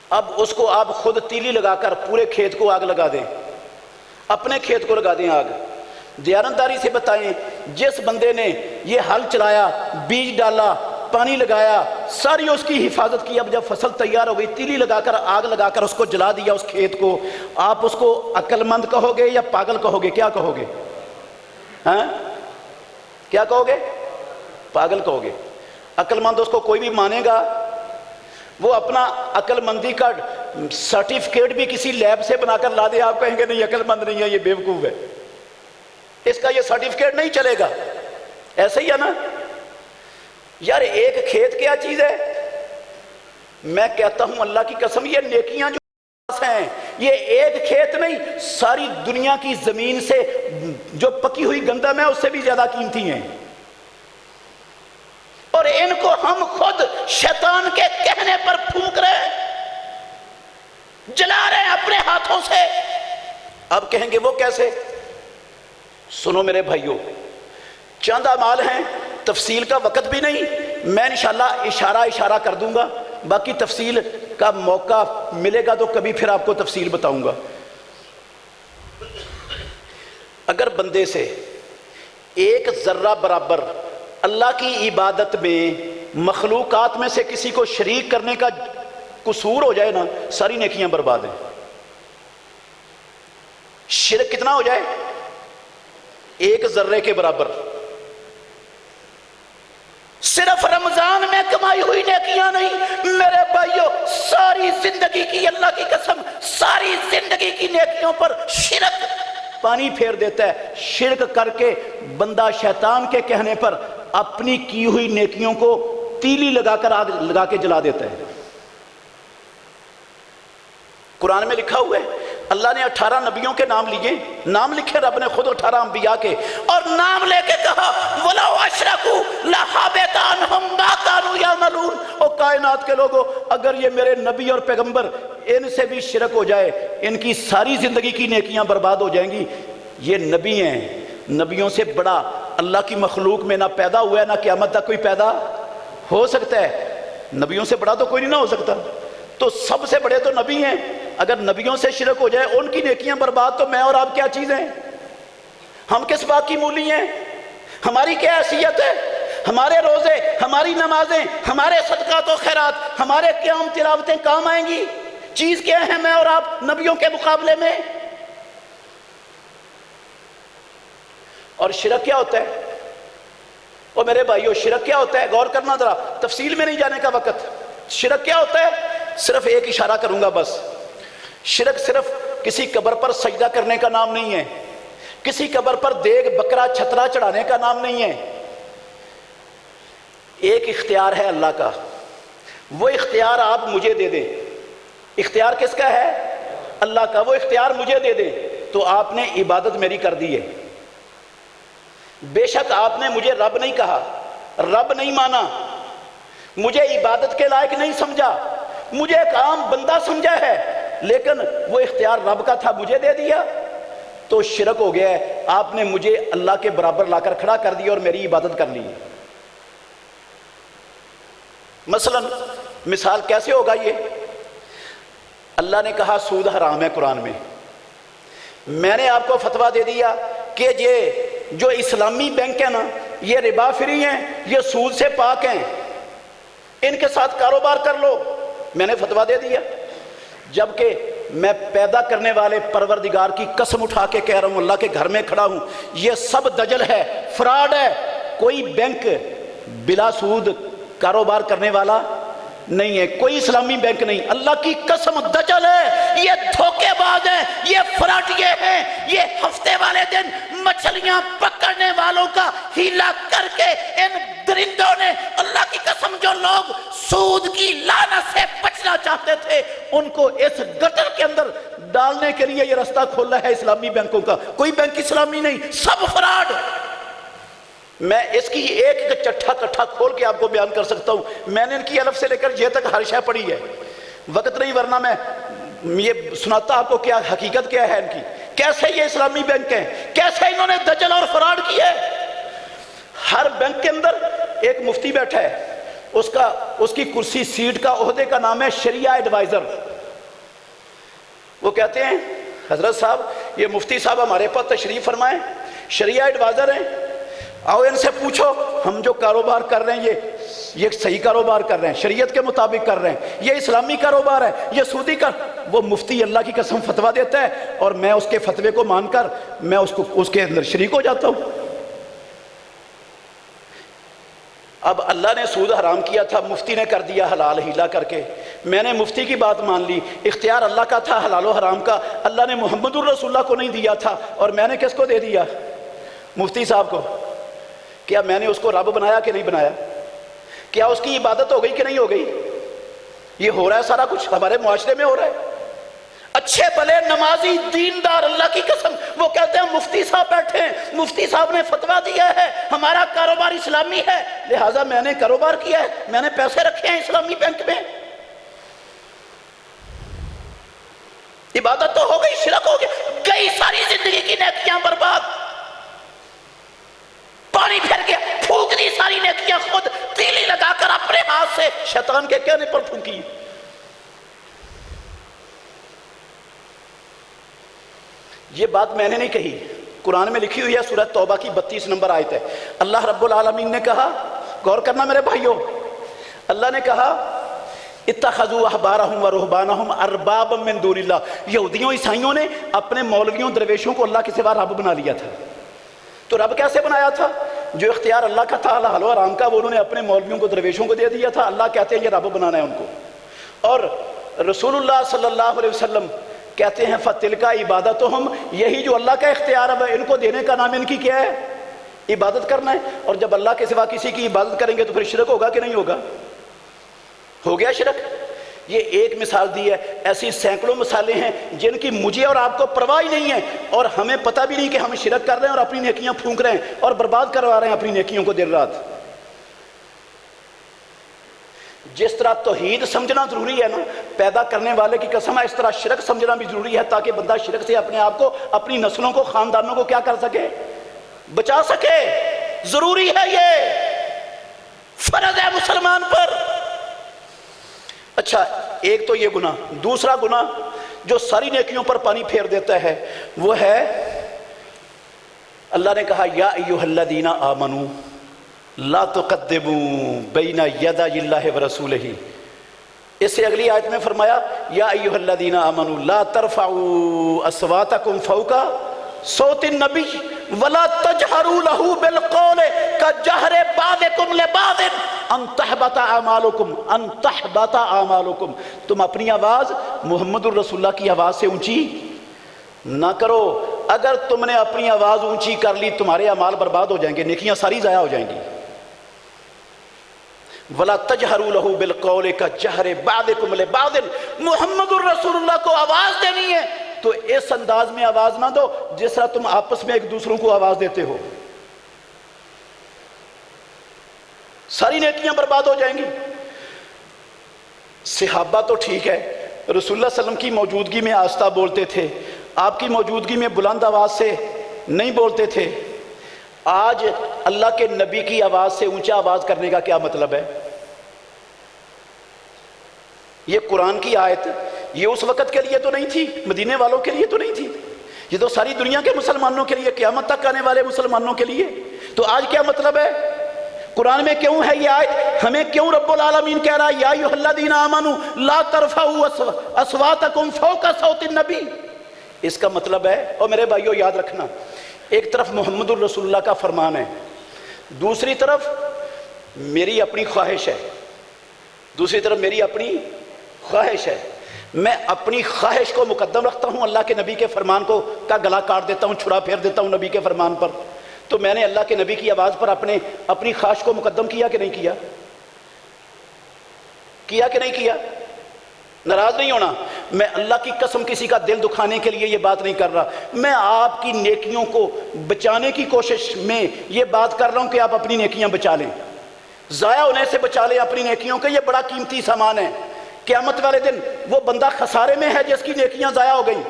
اب اس کو آپ خود تیلی لگا کر پورے کھیت کو آگ لگا دیں، اپنے کھیت کو لگا دیں آگ۔ دیانتداری سے بتائیں، جس بندے نے یہ ہل چلایا، بیج ڈالا، پانی لگایا، ساری اس کی حفاظت کی، اب جب فصل تیار ہو گئی، تیلی لگا کر آگ لگا کر اس کو جلا دیا اس کھیت کو، آپ اس کو عقل مند کہو گے یا پاگل کہو گے؟ کیا کہو گے؟ ہاں کیا کہو گے؟ پاگل کہو گے۔ عقل مند اس کو کوئی بھی مانے گا؟ وہ اپنا عقل مندی کا سرٹیفکیٹ بھی کسی لیب سے بنا کر لا دے، آپ کہیں گے نہیں عقل مند نہیں ہے، یہ بیوقوف ہے، اس کا یہ سرٹیفکیٹ نہیں چلے گا۔ ایسے ہی ہے نا یار، ایک کھیت کیا چیز ہے؟ میں کہتا ہوں اللہ کی قسم، یہ نیکیاں جو ہیں، یہ ایک کھیت نہیں، ساری دنیا کی زمین سے جو پکی ہوئی گندم ہے اس سے بھی زیادہ قیمتی ہیں، اور ان کو ہم خود شیطان کے کہنے پر پھونک رہے ہیں، جلا رہے ہیں اپنے ہاتھوں سے۔ اب کہیں گے وہ کیسے؟ سنو میرے بھائیوں، چند اعمال ہیں، تفصیل کا وقت بھی نہیں، میں انشاءاللہ اشارہ کر دوں گا، باقی تفصیل کا موقع ملے گا تو کبھی پھر آپ کو تفصیل بتاؤں گا۔ اگر بندے سے ایک ذرہ برابر اللہ کی عبادت میں، مخلوقات میں سے کسی کو شریک کرنے کا قصور ہو جائے نا، ساری نیکیاں برباد ہیں۔ شرک کتنا ہو جائے؟ ایک ذرے کے برابر۔ صرف رمضان میں کمائی ہوئی نیکیاں نہیں میرے بھائیوں، ساری زندگی کی، اللہ کی قسم، ساری زندگی کی نیکیوں پر شرک پانی پھیر دیتا ہے۔ شرک کر کے بندہ شیطان کے کہنے پر اپنی کی ہوئی نیکیوں کو تیلی لگا کر آگ لگا کے جلا دیتا ہے۔ قرآن میں لکھا ہوا ہے، اللہ نے 18 نبیوں کے نام لیے، نام لکھے رب نے خود 18 انبیاء کے، اور نام لے کے کہا وَلَوْ أَشْرَكُوا لَحَبِطَ عَنْهُمْ مَا كَانُوا يَعْمَلُونَ۔ او کائنات کے لوگوں، اگر یہ میرے نبی اور پیغمبر ان سے بھی شرک ہو جائے، ان کی ساری زندگی کی نیکیاں برباد ہو جائیں گی۔ یہ نبی ہیں، نبیوں سے بڑا اللہ کی مخلوق میں نہ پیدا ہوا ہے، نہ قیامت تک کوئی پیدا ہو سکتا ہے۔ نبیوں سے بڑا تو کوئی نہیں نہ ہو سکتا، تو سب سے بڑے تو نبی ہیں۔ اگر نبیوں سے شرک ہو جائے، ان کی نیکیاں برباد، تو میں اور آپ کیا چیز ہیں؟ ہم کس بات کی مولی ہیں؟ ہماری کیا حیثیت ہے؟ ہمارے روزے، ہماری نمازیں، ہمارے صدقات و خیرات، ہمارے قیام تلاوتیں کام آئیں گی؟ چیز کیا ہے میں اور آپ نبیوں کے مقابلے میں؟ اور شرک کیا ہوتا ہے؟ اور میرے بھائیو، شرک کیا ہوتا ہے؟ غور کرنا ذرا، تفصیل میں نہیں جانے کا وقت۔ شرک کیا ہوتا ہے؟ صرف ایک اشارہ کروں گا بس۔ شرک صرف کسی قبر پر سجدہ کرنے کا نام نہیں ہے، کسی قبر پر دیگ بکرا چھترا چڑھانے کا نام نہیں ہے۔ ایک اختیار ہے اللہ کا، وہ اختیار آپ مجھے دے دیں۔ اختیار کس کا ہے؟ اللہ کا۔ وہ اختیار مجھے دے دیں تو آپ نے عبادت میری کر دی ہے۔ بے شک آپ نے مجھے رب نہیں کہا، رب نہیں مانا، مجھے عبادت کے لائق نہیں سمجھا، مجھے ایک عام بندہ سمجھا ہے، لیکن وہ اختیار رب کا تھا، مجھے دے دیا، تو شرک ہو گیا ہے۔ آپ نے مجھے اللہ کے برابر لا کر کھڑا کر دیا اور میری عبادت کر لی۔ مثلا مثال کیسے ہوگا یہ؟ اللہ نے کہا سود حرام ہے قرآن میں، میں نے آپ کو فتویٰ دے دیا کہ یہ جو اسلامی بینک ہیں نا یہ ربا فری ہیں، یہ سود سے پاک ہیں، ان کے ساتھ کاروبار کر لو۔ میں نے فتویٰ دے دیا، جبکہ میں پیدا کرنے والے پروردگار کی قسم اٹھا کے کہہ رہا ہوں، اللہ کے گھر میں کھڑا ہوں، یہ سب دجل ہے، فراڈ ہے۔ کوئی بینک بلا سود کاروبار کرنے والا نہیں ہے، کوئی اسلامی بینک نہیں، اللہ کی قسم دجل ہے، یہ دھوکے باز ہے، یہ فراڈیے ہیں، یہ ہفتے والے دن مچھلیاں پکڑنے والوں کا ہیلا کر کے ان درندوں نے، اللہ کی قسم جو لوگ سود کی لعنت سے بچنا چاہتے تھے ان کو اس گٹر کے اندر ڈالنے کے لیے یہ رستہ کھولا ہے اسلامی بینکوں کا۔ کوئی بینک اسلامی نہیں، سب فراڈ۔ میں اس کی ایک چٹھا کٹھا کھول کے آپ کو بیان کر سکتا ہوں، میں نے ان کی الف سے لے کر یہ تک ہر شے پڑھی ہے، وقت نہیں ورنہ میں یہ سناتا آپ کو کیا حقیقت کیا ہے ان کی، کیسے یہ اسلامی بینک ہیں، کیسے انہوں نے دجل اور فراڈ کیا ہے۔ ہر بینک کے اندر ایک مفتی بیٹھا ہے، اس کی کرسی سیٹ کا عہدے کا نام ہے شریعہ ایڈوائزر۔ وہ کہتے ہیں حضرت صاحب یہ مفتی صاحب ہمارے پاس تشریف فرمائیں، شریعہ ایڈوائزر ہیں، آؤ ان سے پوچھو ہم جو کاروبار کر رہے ہیں یہ صحیح کاروبار کر رہے ہیں، شریعت کے مطابق کر رہے ہیں، یہ اسلامی کاروبار ہے، یہ سودی وہ مفتی اللہ کی قسم فتویٰ دیتا ہے اور میں اس کے فتوے کو مان کر میں اس کے اندر شریک ہو جاتا ہوں۔ اب اللہ نے سود حرام کیا تھا، مفتی نے کر دیا حلال ہیلا کر کے، میں نے مفتی کی بات مان لی، اختیار اللہ کا تھا حلال و حرام کا، اللہ نے محمد الرسول اللہ کو نہیں دیا تھا اور میں نے کس کو دے دیا؟ مفتی صاحب کو۔ کیا میں نے اس کو رب بنایا کہ نہیں بنایا؟ کیا اس کی عبادت ہو گئی کہ نہیں ہو گئی؟ یہ ہو رہا ہے سارا کچھ ہمارے معاشرے میں ہو رہا ہے، اچھے بھلے نمازی دیندار اللہ کی قسم وہ کہتے ہیں مفتی صاحب بیٹھے ہیں، مفتی صاحب نے فتویٰ دیا ہے ہمارا کاروبار اسلامی ہے لہٰذا میں نے کاروبار کیا ہے، میں نے پیسے رکھے ہیں اسلامی بینک میں۔ عبادت تو ہو گئی، شرک ہو گیا، گئی ساری زندگی کی نیکیاں برباد، پانی پھر گیا، پھونک دی ساری نیکیاں، خود تیلی لگا کر اپنے ہاتھ سے شیطان کے کہنے پر پھونکی۔ یہ بات میں نے نہیں کہی، قرآن میں لکھی ہوئی ہے، سورہ توبہ کی 32 نمبر آیت ہے۔ اللہ رب العالمین نے کہا، غور کرنا میرے بھائیوں، اللہ نے کہا اتخذوا احبارہم ورہبانہم اربابا من دون اللہ، یہودیوں عیسائیوں نے اپنے مولویوں درویشوں کو اللہ کے سوا رب بنا لیا تھا۔ تو رب کیسے بنایا تھا؟ جو اختیار اللہ کا تھا حلال و حرام کا وہ انہوں نے اپنے مولویوں کو درویشوں کو دے دیا تھا، اللہ کہتے ہیں یہ رب بنانا ہے ان کو۔ اور رسول اللہ صلی اللہ علیہ وسلم کہتے ہیں فَتِلْكَ عِبَادَتُهُمْ، یہی جو اللہ کا اختیار ہے ان کو دینے کا نام ان کی کیا ہے؟ عبادت کرنا ہے۔ اور جب اللہ کے سوا کسی کی عبادت کریں گے تو پھر شرک ہوگا کہ نہیں ہوگا؟ ہو گیا شرک۔ یہ ایک مثال دی ہے، ایسی سینکڑوں مثالیں ہیں جن کی مجھے اور آپ کو پرواہ نہیں ہے اور ہمیں پتہ بھی نہیں کہ ہم شرک کر رہے ہیں اور اپنی نیکیاں پھونک رہے ہیں اور برباد کروا رہے ہیں اپنی نیکیوں کو دن رات۔ جس طرح توحید سمجھنا ضروری ہے نا، پیدا کرنے والے کی قسم ہے، اس طرح شرک سمجھنا بھی ضروری ہے تاکہ بندہ شرک سے اپنے آپ کو، اپنی نسلوں کو، خاندانوں کو کیا کر سکے؟ بچا سکے۔ ضروری ہے، یہ فرض ہے مسلمان پر۔ اچھا ایک تو یہ گناہ، دوسرا گناہ جو ساری نیکیوں پر پانی پھیر دیتا ہے وہ ہے، اللہ نے کہا یا ایھا الذین آمنوا لا تقدموا بین یدی اللہ ورسولہ، اس سے اگلی آیت میں فرمایا یا ایھا الذین آمنوا لا ترفعوا اصواتکم فوق صوت النبی ولا تجہروا لہ بالقول کجہر بعضکم لبعض ان تحبط اعمالکم، تم اپنی آواز محمد الرسول اللہ کی آواز سے اونچی نہ کرو، اگر تم نے اپنی آواز اونچی کر لی تمہارے اعمال برباد ہو جائیں گے، نیکیاں ساری ضائع ہو جائیں گی۔ ولا تجہروا لہ بالقول کجہر بعضکم لبعض، محمد الرسول اللہ کو آواز دینی ہے تو اس انداز میں آواز نہ دو جس طرح تم آپس میں ایک دوسروں کو آواز دیتے ہو، ساری نیکیاں برباد ہو جائیں گی۔ صحابہ تو ٹھیک ہے، رسول اللہ صلی اللہ علیہ وسلم کی موجودگی میں آہستہ بولتے تھے، آپ کی موجودگی میں بلند آواز سے نہیں بولتے تھے۔ آج اللہ کے نبی کی آواز سے اونچا آواز کرنے کا کیا مطلب ہے؟ یہ قرآن کی آیت یہ اس وقت کے لیے تو نہیں تھی، مدینے والوں کے لیے تو نہیں تھی، یہ تو ساری دنیا کے مسلمانوں کے لیے، قیامت تک آنے والے مسلمانوں کے لیے۔ تو آج کیا مطلب ہے؟ قرآن میں کیوں ہے یہ آیت؟ ہمیں کیوں رب العالمین کہہ رہا ہے یا ایھا الذین آمنوا لا ترفعوا اصواتکم فوق صوت النبی؟ اس کا مطلب ہے، اور میرے بھائیو یاد رکھنا، ایک طرف محمد الرسول اللہ کا فرمان ہے، دوسری طرف میری اپنی خواہش ہے، دوسری طرف میری اپنی خواہش ہے۔ میں اپنی خواہش کو مقدم رکھتا ہوں، اللہ کے نبی کے فرمان کو کا گلا کاٹ دیتا ہوں، چھڑا پھیر دیتا ہوں نبی کے فرمان پر۔ تو میں نے اللہ کے نبی کی آواز پر اپنی خواہش کو مقدم کیا کہ نہیں کیا؟ کیا کہ نہیں کیا؟ ناراض نہیں ہونا، میں اللہ کی قسم کسی کا دل دکھانے کے لیے یہ بات نہیں کر رہا، میں آپ کی نیکیوں کو بچانے کی کوشش میں یہ بات کر رہا ہوں کہ آپ اپنی نیکیاں بچا لیں، ضائع ہونے سے بچا لیں اپنی نیکیوں کے۔ یہ بڑا قیمتی سامان ہے، قیامت والے دن وہ بندہ خسارے میں ہے جس کی نیکیاں ضائع ہو گئیں۔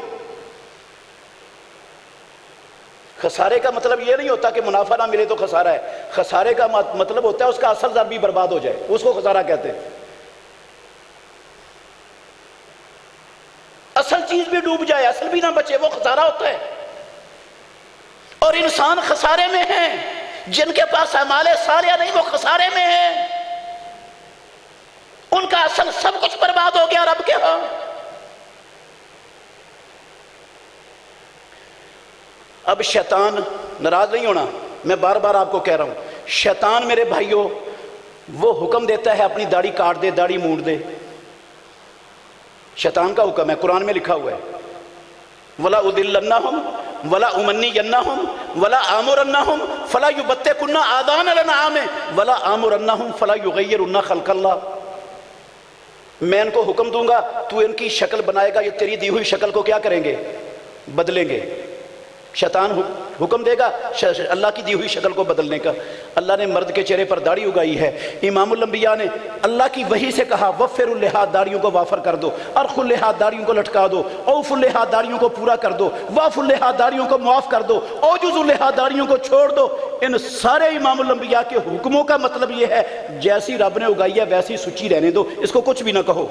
خسارے کا مطلب یہ نہیں ہوتا کہ منافع نہ ملے تو خسارہ ہے، خسارے کا مطلب ہوتا ہے اس کا اصل ضرب بھی برباد ہو جائے، اس کو خسارہ کہتے ہیں۔ اصل چیز بھی ڈوب جائے، اصل بھی نہ بچے، وہ خسارہ ہوتا ہے۔ اور انسان خسارے میں ہیں، جن کے پاس اعمال صالحہ نہیں وہ خسارے میں ہیں، ان کا اصل سب کچھ برباد ہو گیا رب کے ہاں۔ اب شیطان، ناراض نہیں ہونا، میں بار بار آپ کو کہہ رہا ہوں، شیطان میرے بھائیوں وہ حکم دیتا ہے اپنی داڑھی کاٹ دے، داڑھی مونڈ دے، شیطان کا حکم ہے، قرآن میں لکھا ہوا ہے وَلَا أُضِلَّنَّهُمْ وَلَا أُمَنِّيَنَّهُمْ وَلَا آمُرَنَّهُمْ فَلَا يُبَتِّكُنَّ آذَانَ الْأَنْعَامِ وَلَا آمُرَنَّهُمْ فَلَا يُغَيِّرُنَّ خَلْقَ اللَّهِ۔ میں ان کو حکم دوں گا، تو ان کی شکل بنائے گا، یہ تیری دی ہوئی شکل کو کیا کریں گے؟ بدلیں گے۔ شیطان حکم دے گا اللہ کی دی ہوئی شکل کو بدلنے کا۔ اللہ نے مرد کے چہرے پر داڑھی اگائی ہے، امام الانبیاء نے اللہ کی وحی سے کہا وفر اللحا، داڑھیوں کو وافر کر دو، ارخ اللحا، داڑھیوں کو لٹکا دو، اوف اللحا، داڑھیوں کو پورا کر دو، واف اللحا، داڑھیوں کو معاف کر دو، اوجز اللحا، داڑھیوں کو چھوڑ دو۔ ان سارے امام الانبیاء کے حکموں کا مطلب یہ ہے جیسی رب نے اگائی ہے ویسی سچی رہنے دو، اس کو کچھ بھی نہ کہو۔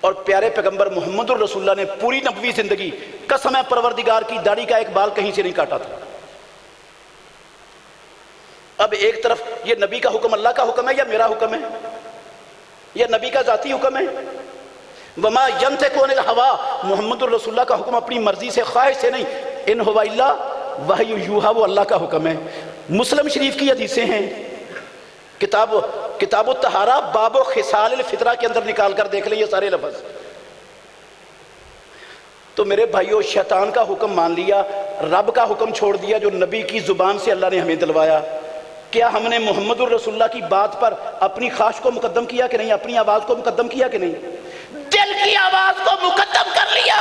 اور پیارے پیغمبر محمد الرسول اللہ نے پوری نبوی زندگی قسم ہے پروردگار کی داڑھی کا ایک بال کہیں سے نہیں کاٹا تھا۔ اب ایک طرف یہ نبی کا حکم اللہ کا حکم ہے یا میرا حکم ہے؟ یہ نبی کا ذاتی حکم ہے؟ وما ینطق عن الہوا، محمد الرسول اللہ کا حکم اپنی مرضی سے، خواہش سے نہیں، ان ہوا الا وحی یوحی، وہ اللہ کا حکم ہے۔ مسلم شریف کی حدیثیں ہیں، کتاب الطہارہ باب و خصال الفطرہ کے اندر نکال کر دیکھ لیں یہ سارے لفظ۔ تو میرے بھائیو شیطان کا حکم مان لیا، رب کا حکم چھوڑ دیا جو نبی کی زبان سے اللہ نے ہمیں دلوایا۔ کیا ہم نے محمد الرسول اللہ کی بات پر اپنی خواہش کو مقدم کیا کہ نہیں؟ اپنی آواز کو مقدم کیا کہ نہیں؟ دل کی آواز کو مقدم کر لیا،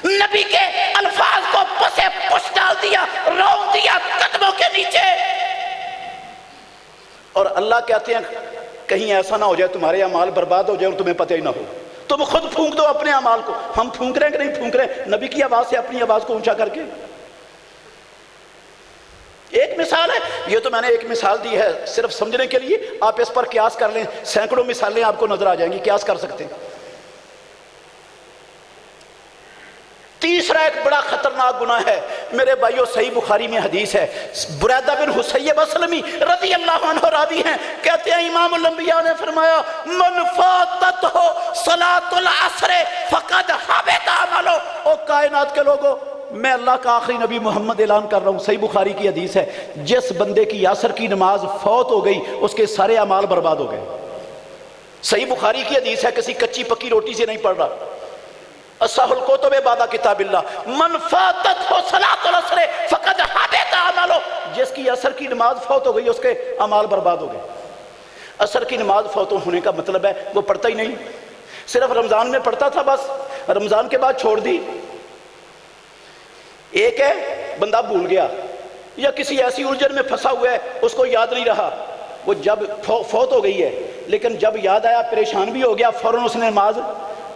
نبی کے الفاظ کو پسے پش ڈال دیا، رون دیا قدموں کے نیچے۔ اور اللہ کہتے ہیں کہیں ایسا نہ ہو جائے تمہارے اعمال برباد ہو جائے اور تمہیں پتہ ہی نہ ہو، تم خود پھونک دو اپنے اعمال کو۔ ہم پھونک رہے ہیں کہ نہیں پھونک رہے نبی کی آواز سے اپنی آواز کو اونچا کر کے؟ ایک مثال ہے، یہ تو میں نے ایک مثال دی ہے صرف سمجھنے کے لیے، آپ اس پر قیاس کر لیں، سینکڑوں مثالیں آپ کو نظر آ جائیں گی، قیاس کر سکتے ہیں۔ تیسرا ایک بڑا خطرناک گناہ ہے میرے بھائیو، صحیح بخاری میں حدیث ہے، بریدہ بن حسیب اسلمی رضی اللہ عنہ راوی ہیں، کہتے ہیں امام الانبیاء نے فرمایا من فاتتہ صلاۃ العصر فقد حبط عملہ۔ او کائنات کے لوگوں، میں اللہ کا آخری نبی محمد اعلان کر رہا ہوں، صحیح بخاری کی حدیث ہے، جس بندے کی عصر کی نماز فوت ہو گئی اس کے سارے اعمال برباد ہو گئے۔ صحیح بخاری کی حدیث ہے، کسی کچی پکی روٹی سے نہیں پڑھ رہا۔ اصح الکتب بعد کتاب اللہ، من فاتتہ صلاۃ العصر فقد حبط عملہ، جس کی عصر کی نماز فوت ہو گئی اس کے اعمال برباد ہو گئے۔ عصر کی نماز فوت ہونے کا مطلب ہے وہ پڑھتا ہی نہیں، صرف رمضان میں پڑھتا تھا، بس رمضان کے بعد چھوڑ دی۔ ایک ہے بندہ بھول گیا یا کسی ایسی الجھن میں پھنسا ہوا ہے اس کو یاد نہیں رہا، وہ جب فوت ہو گئی ہے لیکن جب یاد آیا پریشان بھی ہو گیا، فوراً اس نے نماز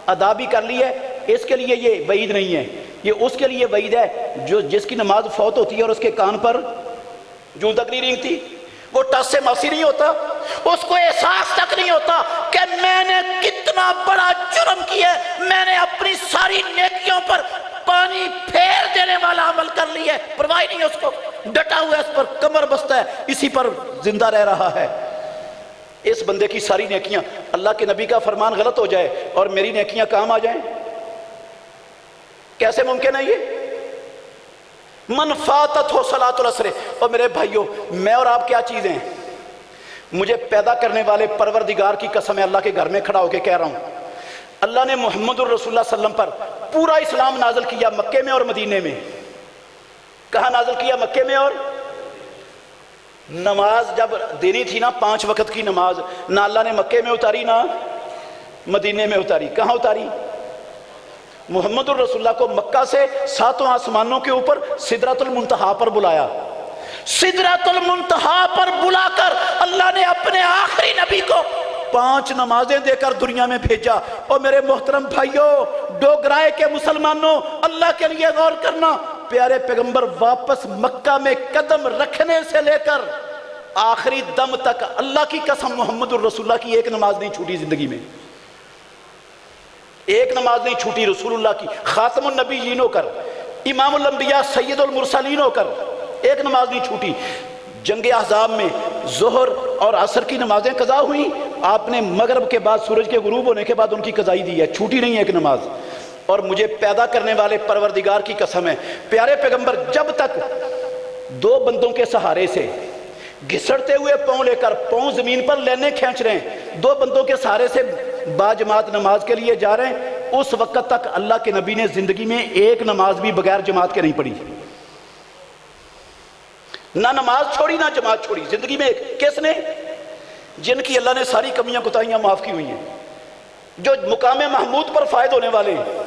ادا بھی کر لی ہے۔ اس کے لیے یہ وعید نہیں ہے، یہ اس کے لیے وعید ہے جو جس کی نماز فوت ہوتی ہے اور اس کے کان پر جوں تک نہیں رینگتی، وہ ٹس سے ماسی نہیں ہوتا، اس کو احساس تک نہیں ہوتا کہ میں نے کتنا بڑا جرم کیا ہے، میں نے اپنی ساری نیکیوں اوپر پانی پھیر دینے والا عمل کر لی ہے، پرواہ نہیں ہے اس کو، ڈٹا ہوا ہے اس پر، کمر بستہ ہے، اسی پر زندہ رہ رہا ہے۔ اس بندے کی ساری نیکیاں، اللہ کے نبی کا فرمان غلط ہو جائے اور میری نیکیاں کام آ جائیں، کیسے ممکن ہے یہ؟ من فاتت ہو صلاۃ العصر۔ اور میرے بھائیوں، میں اور آپ کیا چیزیں ہیں؟ مجھے پیدا کرنے والے پروردگار کی قسم ہے، اللہ کے گھر میں کھڑا ہو کے کہہ رہا ہوں، اللہ نے محمد الرسول اللہ صلی اللہ علیہ وسلم پر پورا اسلام نازل کیا مکے میں اور مدینے میں۔ کہاں نازل کیا؟ مکے میں۔ اور نماز جب دینی تھی نا 5 وقت کی نماز، نہ اللہ نے مکے میں اتاری نہ مدینے میں اتاری، کہاں اتاری؟ محمد الرسول اللہ کو مکہ سے 7 آسمانوں کے اوپر سدرۃ المنتہا پر بلایا، سدرۃ المنتہا پر بلا کر اللہ نے اپنے آخری نبی کو 5 نمازیں دے کر دنیا میں بھیجا۔ اور میرے محترم بھائیوں، ڈوگرائے کے مسلمانوں، اللہ کے لیے غور کرنا، پیارے پیغمبر واپس مکہ میں قدم رکھنے سے لے کر آخری دم تک اللہ کی قسم محمد الرسول اللہ کی ایک نماز نہیں چھوٹی زندگی میں، ایک نماز نہیں چھوٹی رسول اللہ کی، خاتم النبیین ہو کر، امام الانبیاء سید المرسلین ہو کر ایک نماز نہیں چھوٹی۔ جنگ احزاب میں ظہر اور عصر کی نمازیں قضا ہوئیں، آپ نے مغرب کے بعد سورج کے غروب ہونے کے بعد ان کی قضائی دی ہے، چھوٹی نہیں ہے ایک نماز۔ اور مجھے پیدا کرنے والے پروردگار کی قسم ہے، پیارے پیغمبر جب تک 2 بندوں کے سہارے سے گھسڑتے ہوئے پاؤں لے کر، پاؤں زمین پر لینے کھینچ رہے ہیں، 2 بندوں کے سہارے سے باجماعت نماز کے لیے جا رہے ہیں، اس وقت تک اللہ کے نبی نے زندگی میں ایک نماز بھی بغیر جماعت کے نہیں پڑھی، نہ نماز چھوڑی نہ جماعت چھوڑی زندگی میں ایک۔ کس نے؟ جن کی اللہ نے ساری کمیاں کوتاہیاں معاف کی ہوئی ہیں، جو مقام محمود پر فائد ہونے والے ہیں،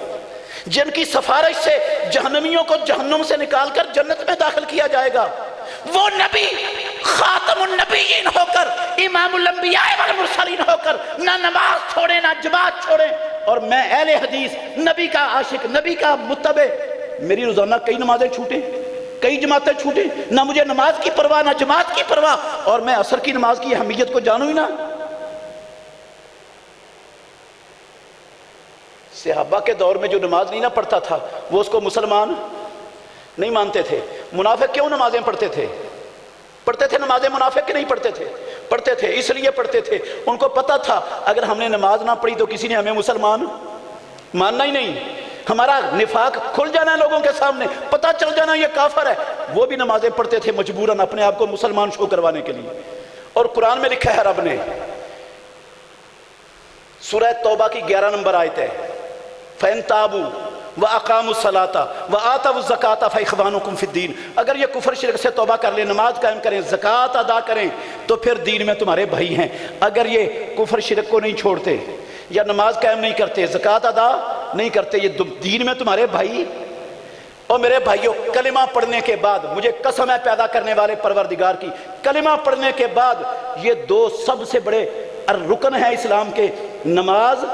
جن کی سفارش سے جہنمیوں کو جہنم سے نکال کر جنت میں داخل کیا جائے گا، وہ نبی خاتم النبیین ہو کر، امام الانبیاء والمرسلین ہو کر نہ نماز چھوڑے نہ جماعت چھوڑے۔ اور میں اہل حدیث، نبی کا عاشق، نبی کا متبع، میری روزانہ کئی نمازیں چھوٹیں، کئی جماعتیں چھوٹیں، نہ مجھے نماز کی پرواہ نہ جماعت کی پرواہ، اور میں عصر کی نماز کی اہمیت کو جانوں ہی نہ۔ صحابہ کے دور میں جو نماز نہیں نہ پڑھتا تھا وہ اس کو مسلمان نہیں مانتے تھے۔ منافق کیوں نمازیں پڑھتے تھے؟ پڑھتے تھے نمازیں منافق کے نہیں پڑھتے تھے؟ پڑھتے تھے، اس لیے پڑھتے تھے، ان کو پتا تھا اگر ہم نے نماز نہ پڑھی تو کسی نے ہمیں مسلمان ماننا ہی نہیں، ہمارا نفاق کھل جانا ہے لوگوں کے سامنے، پتہ چل جانا یہ کافر ہے۔ وہ بھی نمازیں پڑھتے تھے مجبوراً اپنے آپ کو مسلمان شو کروانے کے لیے۔ اور قرآن میں لکھا ہے رب نے، سورہ توبہ کی 11 نمبر آیت ہے، فَإِن تَابُوا وَأَقَامُوا الصَّلَاةَ وَآتَوُا الزَّكَاةَ فَإِخْوَانُكُمْ فِي الدِّينِ۔ اگر یہ کفر شرک سے توبہ کر لیں، نماز قائم کریں، زکوٰۃ ادا کریں تو پھر دین میں تمہارے بھائی ہیں۔ اگر یہ کفر شرک کو نہیں چھوڑتے یا نماز قائم نہیں کرتے، زکوٰۃ ادا نہیں کرتے، یہ دین میں تمہارے بھائی۔ اور میرے بھائیوں، کلمہ پڑھنے کے بعد، مجھے قسم ہے پیدا کرنے والے پروردگار کی، کلمہ پڑھنے کے بعد یہ 2 سب سے بڑے رکن ہیں اسلام کے، نماز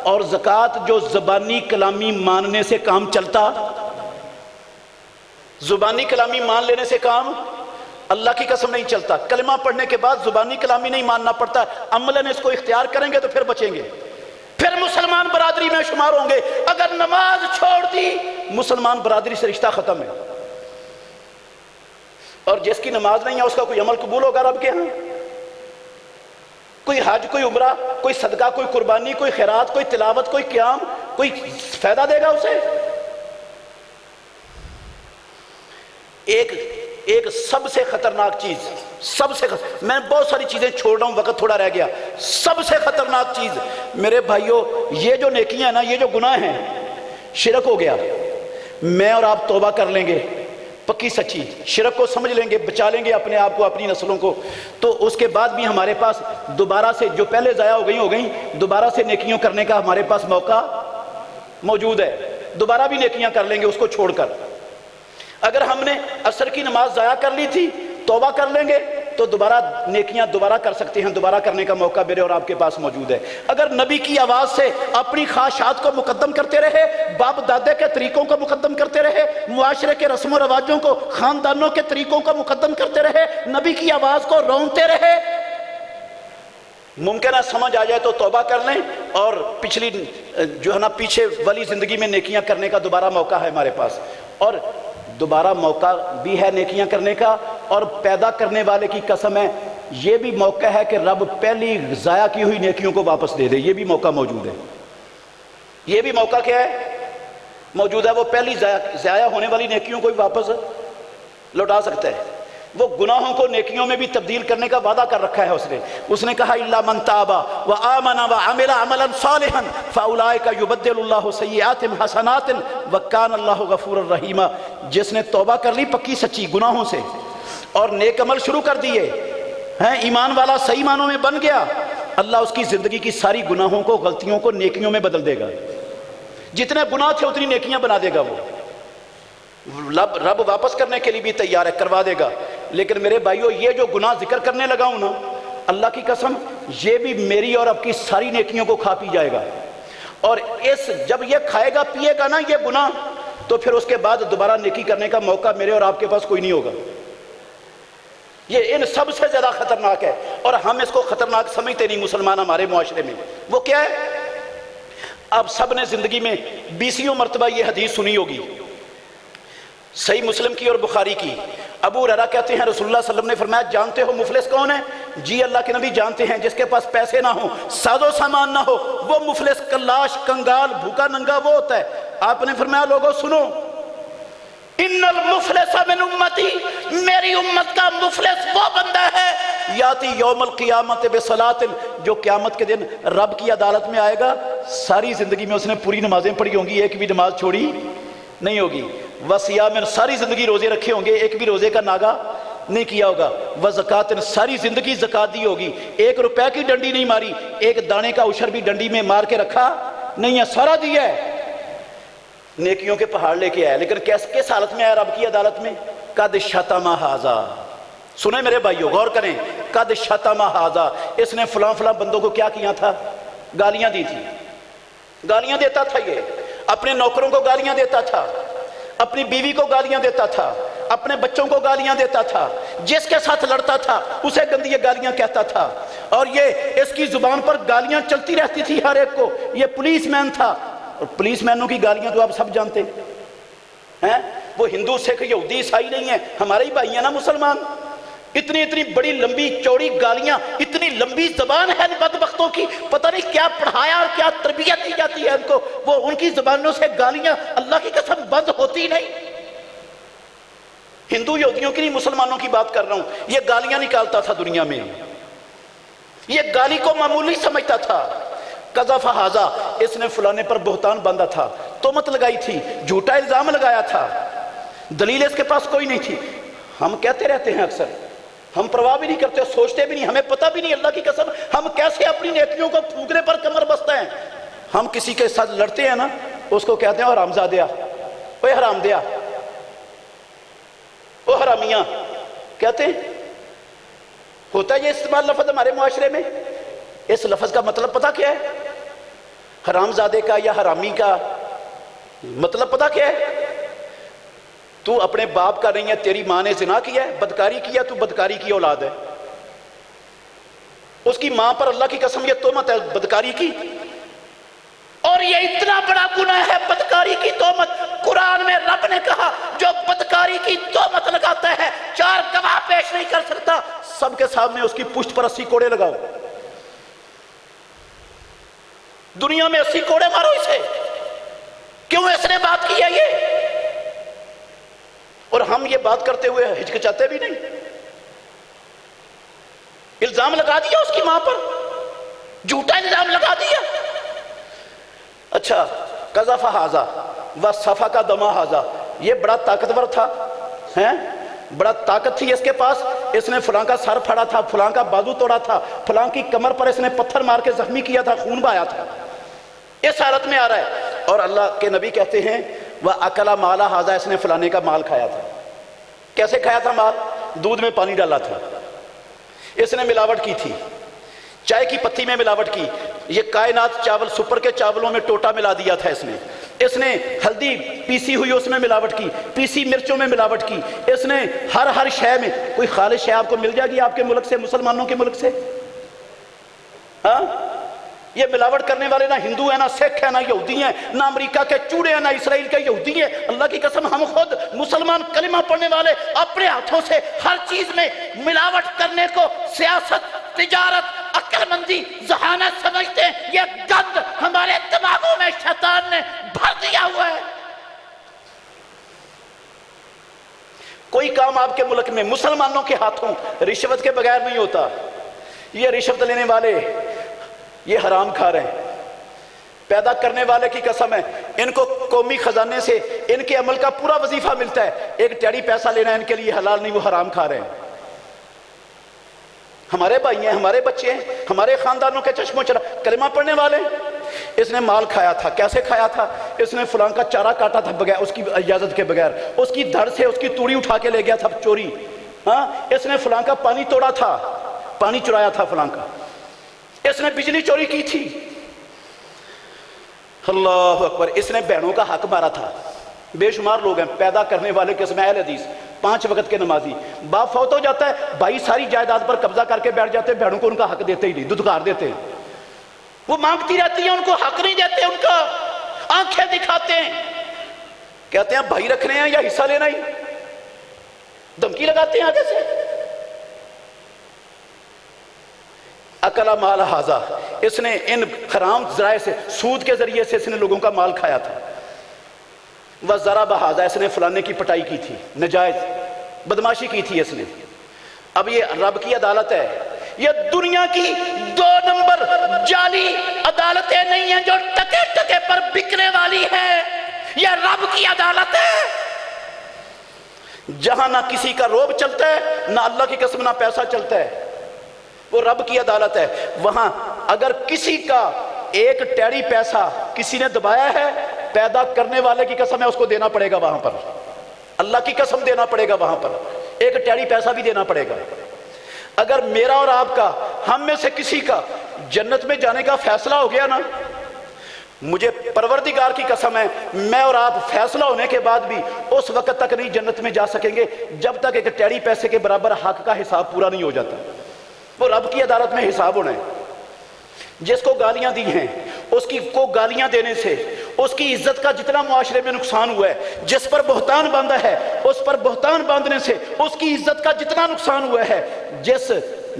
اور زکوٰۃ، جو زبانی کلامی ماننے سے کام چلتا، زبانی کلامی مان لینے سے کام اللہ کی قسم نہیں چلتا۔ کلمہ پڑھنے کے بعد زبانی کلامی نہیں ماننا پڑتا، عملاً اس کو اختیار کریں گے تو پھر بچیں گے، پھر مسلمان برادری میں شمار ہوں گے۔ اگر نماز چھوڑ دی، مسلمان برادری سے رشتہ ختم ہے۔ اور جس کی نماز نہیں ہے اس کا کوئی عمل قبول ہوگا رب کے ہاں؟ کوئی حج، کوئی عمرہ، کوئی صدقہ، کوئی قربانی، کوئی خیرات، کوئی تلاوت، کوئی قیام، کوئی فائدہ دے گا اسے؟ ایک سب سے خطرناک چیز، میں بہت ساری چیزیں چھوڑ رہا ہوں، وقت تھوڑا رہ گیا، سب سے خطرناک چیز میرے بھائیوں، یہ جو نیکیاں ہیں نا، یہ جو گناہ ہیں، شرک ہو گیا، میں اور آپ توبہ کر لیں گے پکی سچی، شرک کو سمجھ لیں گے، بچا لیں گے اپنے آپ کو، اپنی نسلوں کو، تو اس کے بعد بھی ہمارے پاس دوبارہ سے، جو پہلے ضائع ہو گئیں دوبارہ سے نیکیوں کرنے کا ہمارے پاس موقع موجود ہے، دوبارہ بھی نیکیاں کر لیں گے اس کو چھوڑ کر۔ اگر ہم نے عصر کی نماز ضائع کر لی تھی، توبہ کر لیں گے تو دوبارہ نیکیاں دوبارہ کر سکتے ہیں، دوبارہ کرنے کا موقع میرے اور آپ کے پاس موجود ہے۔ اگر نبی کی آواز سے اپنی خواہشات کو مقدم کرتے رہے، باپ دادے کے طریقوں کو مقدم کرتے رہے، معاشرے کے رسم و رواجوں کو، خاندانوں کے طریقوں کو مقدم کرتے رہے، نبی کی آواز کو رونتے رہے، ممکن ہے سمجھ آ جائے تو توبہ کر لیں اور پچھلی جو ہے نا پیچھے والی زندگی میں نیکیاں کرنے کا دوبارہ موقع ہے ہمارے پاس، اور دوبارہ موقع بھی ہے نیکیاں کرنے کا، اور پیدا کرنے والے کی قسم ہے یہ بھی موقع ہے کہ رب پہلی ضائع کی ہوئی نیکیوں کو واپس دے دے، یہ بھی موقع موجود ہے، یہ بھی موقع کیا ہے موجود ہے، وہ پہلی ضائع ہونے والی نیکیوں کو بھی واپس لوٹا سکتا ہے۔ وہ گناہوں کو نیکیوں میں بھی تبدیل کرنے کا وعدہ کر رکھا ہے اس نے کہا الا من تاب وآمن وعمل عملا صالحا فاولئک یبدل اللہ سیئاتہم حسنات وکان اللہ غفورا رحیما، جس نے توبہ کر لی پکی سچی گناہوں سے اور نیک عمل شروع کر دیے ہیں، ایمان والا صحیح معنوں میں بن گیا، اللہ اس کی زندگی کی ساری گناہوں کو غلطیوں کو نیکیوں میں بدل دے گا، جتنے گناہ تھے اتنی نیکیاں بنا دے گا، وہ رب واپس کرنے کے لیے بھی تیار ہے، کروا دے گا۔ لیکن میرے بھائیو یہ جو گناہ ذکر کرنے لگا ہوں نا، اللہ کی قسم یہ بھی میری اور آپ کی ساری نیکیوں کو کھا پی جائے گا، اور جب یہ کھائے گا پیے گا نا یہ گناہ، تو پھر اس کے بعد دوبارہ نیکی کرنے کا موقع میرے اور آپ کے پاس کوئی نہیں ہوگا۔ یہ ان سب سے زیادہ خطرناک ہے، اور ہم اس کو خطرناک سمجھتے نہیں مسلمان ہمارے معاشرے میں۔ وہ کیا ہے؟ آپ سب نے زندگی میں 20 مرتبہ یہ حدیث سنی ہوگی، صحیح مسلم کی اور بخاری کی۔ ابو ہریرہ کہتے ہیں رسول اللہ صلی اللہ علیہ وسلم نے فرمایا جانتے ہو مفلس کون ہے؟ جی اللہ کے نبی جانتے ہیں، جس کے پاس پیسے نہ ہوں، ساز و سامان نہ ہو، وہ مفلس، کلاش، کنگال، بھوکا ننگا وہ ہوتا ہے۔ آپ نے فرمایا لوگوں سنو، ان المفلس من امتی، میری امت کا مفلس وہ بندہ ہے یاتی یوم القیامت بصلاۃ، جو قیامت کے دن رب کی عدالت میں آئے گا، ساری زندگی میں اس نے پوری نمازیں پڑھی ہوں گی، ایک بھی نماز چھوڑی نہیں ہوگی، وصیام، ساری زندگی روزے رکھے ہوں گے، ایک بھی روزے کا ناگا نہیں کیا ہوگا، وزکات، ساری زندگی زکات دی ہوگی، 1 روپے کی ڈنڈی نہیں ماری، ایک دانے کا عشر بھی ڈنڈی میں مار کے رکھا نہیں ہے، سارا دیا ہے، نیکیوں کے پہاڑ لے کے آیا، لیکن کس حالت میں آیا رب کی عدالت میں؟ قد شتم ھذا، سنیں میرے بھائیو غور کریں، قد شتم ھذا، اس نے فلاں فلاں بندوں کو کیا کیا تھا؟ گالیاں دی تھی، گالیاں دیتا تھا، یہ اپنے نوکروں کو گالیاں دیتا تھا، اپنی بیوی کو گالیاں دیتا تھا، اپنے بچوں کو گالیاں دیتا تھا، جس کے ساتھ لڑتا تھا اسے گندی گالیاں کہتا تھا، اور یہ اس کی زبان پر گالیاں چلتی رہتی تھی ہر ایک کو۔ یہ پولیس مین تھا، اور پولیس مینوں کی گالیاں تو آپ سب جانتے ہیں، وہ ہندو سکھ یہودی عیسائی نہیں ہیں، ہمارے ہی بھائی ہیں نا مسلمان۔ اتنی بڑی لمبی چوڑی گالیاں، اتنی لمبی زبان ہے بدبختوں کی، پتہ نہیں کیا پڑھایا اور کیا تربیت دی جاتی ہے ان کو، وہ ان کی زبانوں سے گالیاں اللہ کی قسم بند ہوتی نہیں۔ ہندو یہودیوں کی نہیں، مسلمانوں کی بات کر رہا ہوں، یہ گالیاں نکالتا تھا دنیا میں، یہ گالی کو معمولی سمجھتا تھا۔ قذف ھذا، اس نے فلانے پر بہتان باندھا تھا، تہمت لگائی تھی، جھوٹا الزام لگایا تھا، دلیل اس کے پاس کوئی نہیں تھی۔ ہم کہتے رہتے ہیں اکثر، ہم پرواہ بھی نہیں کرتے، سوچتے بھی نہیں، ہمیں پتہ بھی نہیں اللہ کی قسم ہم کیسے اپنی نیکیوں کو پھونکنے پر کمر بستہ ہیں۔ ہم کسی کے ساتھ لڑتے ہیں نا، اس کو کہتے ہیں حرامزادیا، اوے حرام دیا، او حرامیاں، کہتے ہیں۔ ہوتا ہے یہ استعمال لفظ ہمارے معاشرے میں، اس لفظ کا مطلب پتہ کیا ہے؟ حرامزادے کا یا حرامی کا مطلب پتہ کیا ہے؟ تو اپنے باپ کا نہیں ہے، تیری ماں نے زنا کیا ہے، بدکاری کیا، تو بدکاری کی اولاد ہے۔ اس کی ماں پر اللہ کی قسم یہ تہمت ہے بدکاری کی، اور یہ اتنا بڑا گناہ ہے بدکاری کی تہمت۔ قرآن میں رب نے کہا جو بدکاری کی تہمت لگاتا ہے 4 گواہ پیش نہیں کر سکتا، سب کے سامنے اس کی پشت پر 80 کوڑے لگاؤ، دنیا میں 80 کوڑے مارو اسے، کیوں اس نے بات کی ہے یہ؟ اور ہم یہ بات کرتے ہوئے ہچکچاتے بھی نہیں، الزام لگا دیا اس کی ماں پر، جھوٹا الزام لگا دیا۔ اچھا، قذف ھذا وسفک دم ھذا، یہ بڑا طاقتور تھا، بڑا طاقت تھی اس کے پاس، اس نے فلاں کا سر پھاڑا تھا، فلاں کا بازو توڑا تھا، فلاں کی کمر پر اس نے پتھر مار کے زخمی کیا تھا، خون بہایا تھا، اس حالت میں آ رہا ہے۔ اور اللہ کے نبی کہتے ہیں وَأَكَلَ مَالَ ھذا، اس نے فلانے کا مال کھایا تھا۔ کیسے کھایا تھا مال؟ دودھ میں پانی ڈالا تھا، اس نے ملاوٹ کی تھی، چائے کی پتی میں ملاوٹ کی، یہ کائنات چاول سپر کے چاولوں میں ٹوٹا ملا دیا تھا اس نے ہلدی پیسی ہوئی اس میں ملاوٹ کی، پیسی مرچوں میں ملاوٹ کی، اس نے ہر شے میں۔ کوئی خالص شے آپ کو مل جائے گی آپ کے ملک سے، مسلمانوں کے ملک سے؟ ہاں یہ ملاوٹ کرنے والے نہ ہندو ہیں، نہ سکھ ہیں، نہ یہودی ہیں، نہ امریکہ کے چوڑے ہیں، نہ اسرائیل کے یہودی ہیں۔ اللہ کی قسم ہم خود مسلمان کلمہ پڑھنے والے اپنے ہاتھوں سے ہر چیز میں ملاوٹ کرنے کو سیاست، تجارت، عقل مندی، ذہانت سمجھتے ہیں۔ یہ گند ہمارے دماغوں میں شیطان نے بھر دیا ہوا ہے۔ کوئی کام آپ کے ملک میں مسلمانوں کے ہاتھوں رشوت کے بغیر نہیں ہوتا۔ یہ رشوت لینے والے یہ حرام کھا رہے ہیں۔ پیدا کرنے والے کی قسم ہے، ان کو قومی خزانے سے ان کے عمل کا پورا وظیفہ ملتا ہے، ایک ٹیڑی پیسہ لینا ان کے لیے حلال نہیں، وہ حرام کھا رہے ہیں۔ ہمارے بھائی ہیں، ہمارے بچے ہیں، ہمارے خاندانوں کے چشموں چرا کلمہ پڑھنے والے۔ اس نے مال کھایا تھا، کیسے کھایا تھا؟ اس نے فلاں کا چارہ کاٹا تھا بغیر اس کی اجازت کے بغیر، اس کی دھڑ سے اس کی توڑی اٹھا کے لے گیا تھا چوری۔ ہاں، اس نے فلاں کا پانی توڑا تھا، پانی چرایا تھا فلاں کا، اس نے بجلی چوری کی تھی۔ اللہ اکبر، اس نے بہنوں کا حق مارا تھا۔ بے شمار لوگ ہیں پیدا کرنے والے قسم اہل حدیث، 5 وقت کے نمازی، باپ فوت ہو جاتا ہے، بھائی ساری جائیداد پر قبضہ کر کے بیٹھ جاتے ہیں، بہنوں کو ان کا حق دیتے ہی نہیں، دھتکار دیتے ہیں۔ وہ مانگتی رہتی ہیں، ان کو حق نہیں دیتے، ان کا آنکھیں دکھاتے ہیں، کہتے ہیں بھائی رکھنے ہیں یا حصہ لینا ہی، دھمکی لگاتے ہیں آگے سے۔ اکلا مال ہاذا، اس نے ان حرام ذرائع سے، سود کے ذریعے سے اس نے لوگوں کا مال کھایا تھا۔ وَضَرَبَ ہَذَا، اس نے فلانے کی پٹائی کی تھی، نجائز بدماشی کی تھی اس نے۔ اب یہ رب کی عدالت ہے، یہ دنیا کی 2 نمبر جعلی عدالتیں نہیں ہیں جو ٹکے ٹکے پر بکنے والی ہیں، یہ رب کی عدالت ہے جہاں نہ کسی کا روب چلتا ہے، نہ اللہ کی قسم نہ پیسہ چلتا ہے، وہ رب کی عدالت ہے۔ وہاں اگر کسی کا ایک ٹیڑی پیسہ کسی نے دبایا ہے، پیدا کرنے والے کی قسم ہے اس کو دینا پڑے گا، وہاں پر اللہ کی قسم دینا پڑے گا، وہاں پر ایک ٹیڑی پیسہ بھی دینا پڑے گا۔ اگر میرا اور آپ کا، ہم میں سے کسی کا جنت میں جانے کا فیصلہ ہو گیا نا، مجھے پروردگار کی قسم ہے، میں اور آپ فیصلہ ہونے کے بعد بھی اس وقت تک نہیں جنت میں جا سکیں گے جب تک ایک ٹیڑی پیسے کے برابر حق کا حساب پورا نہیں ہو جاتا۔ وہ رب کی عدالت میں حساب ہونا ہے۔ جس کو گالیاں دی ہیں، اس کی کو گالیاں دینے سے اس کی عزت کا جتنا معاشرے میں نقصان ہوا ہے، جس پر بہتان باندھا ہے اس پر بہتان باندھنے سے اس کی عزت کا جتنا نقصان ہوا ہے،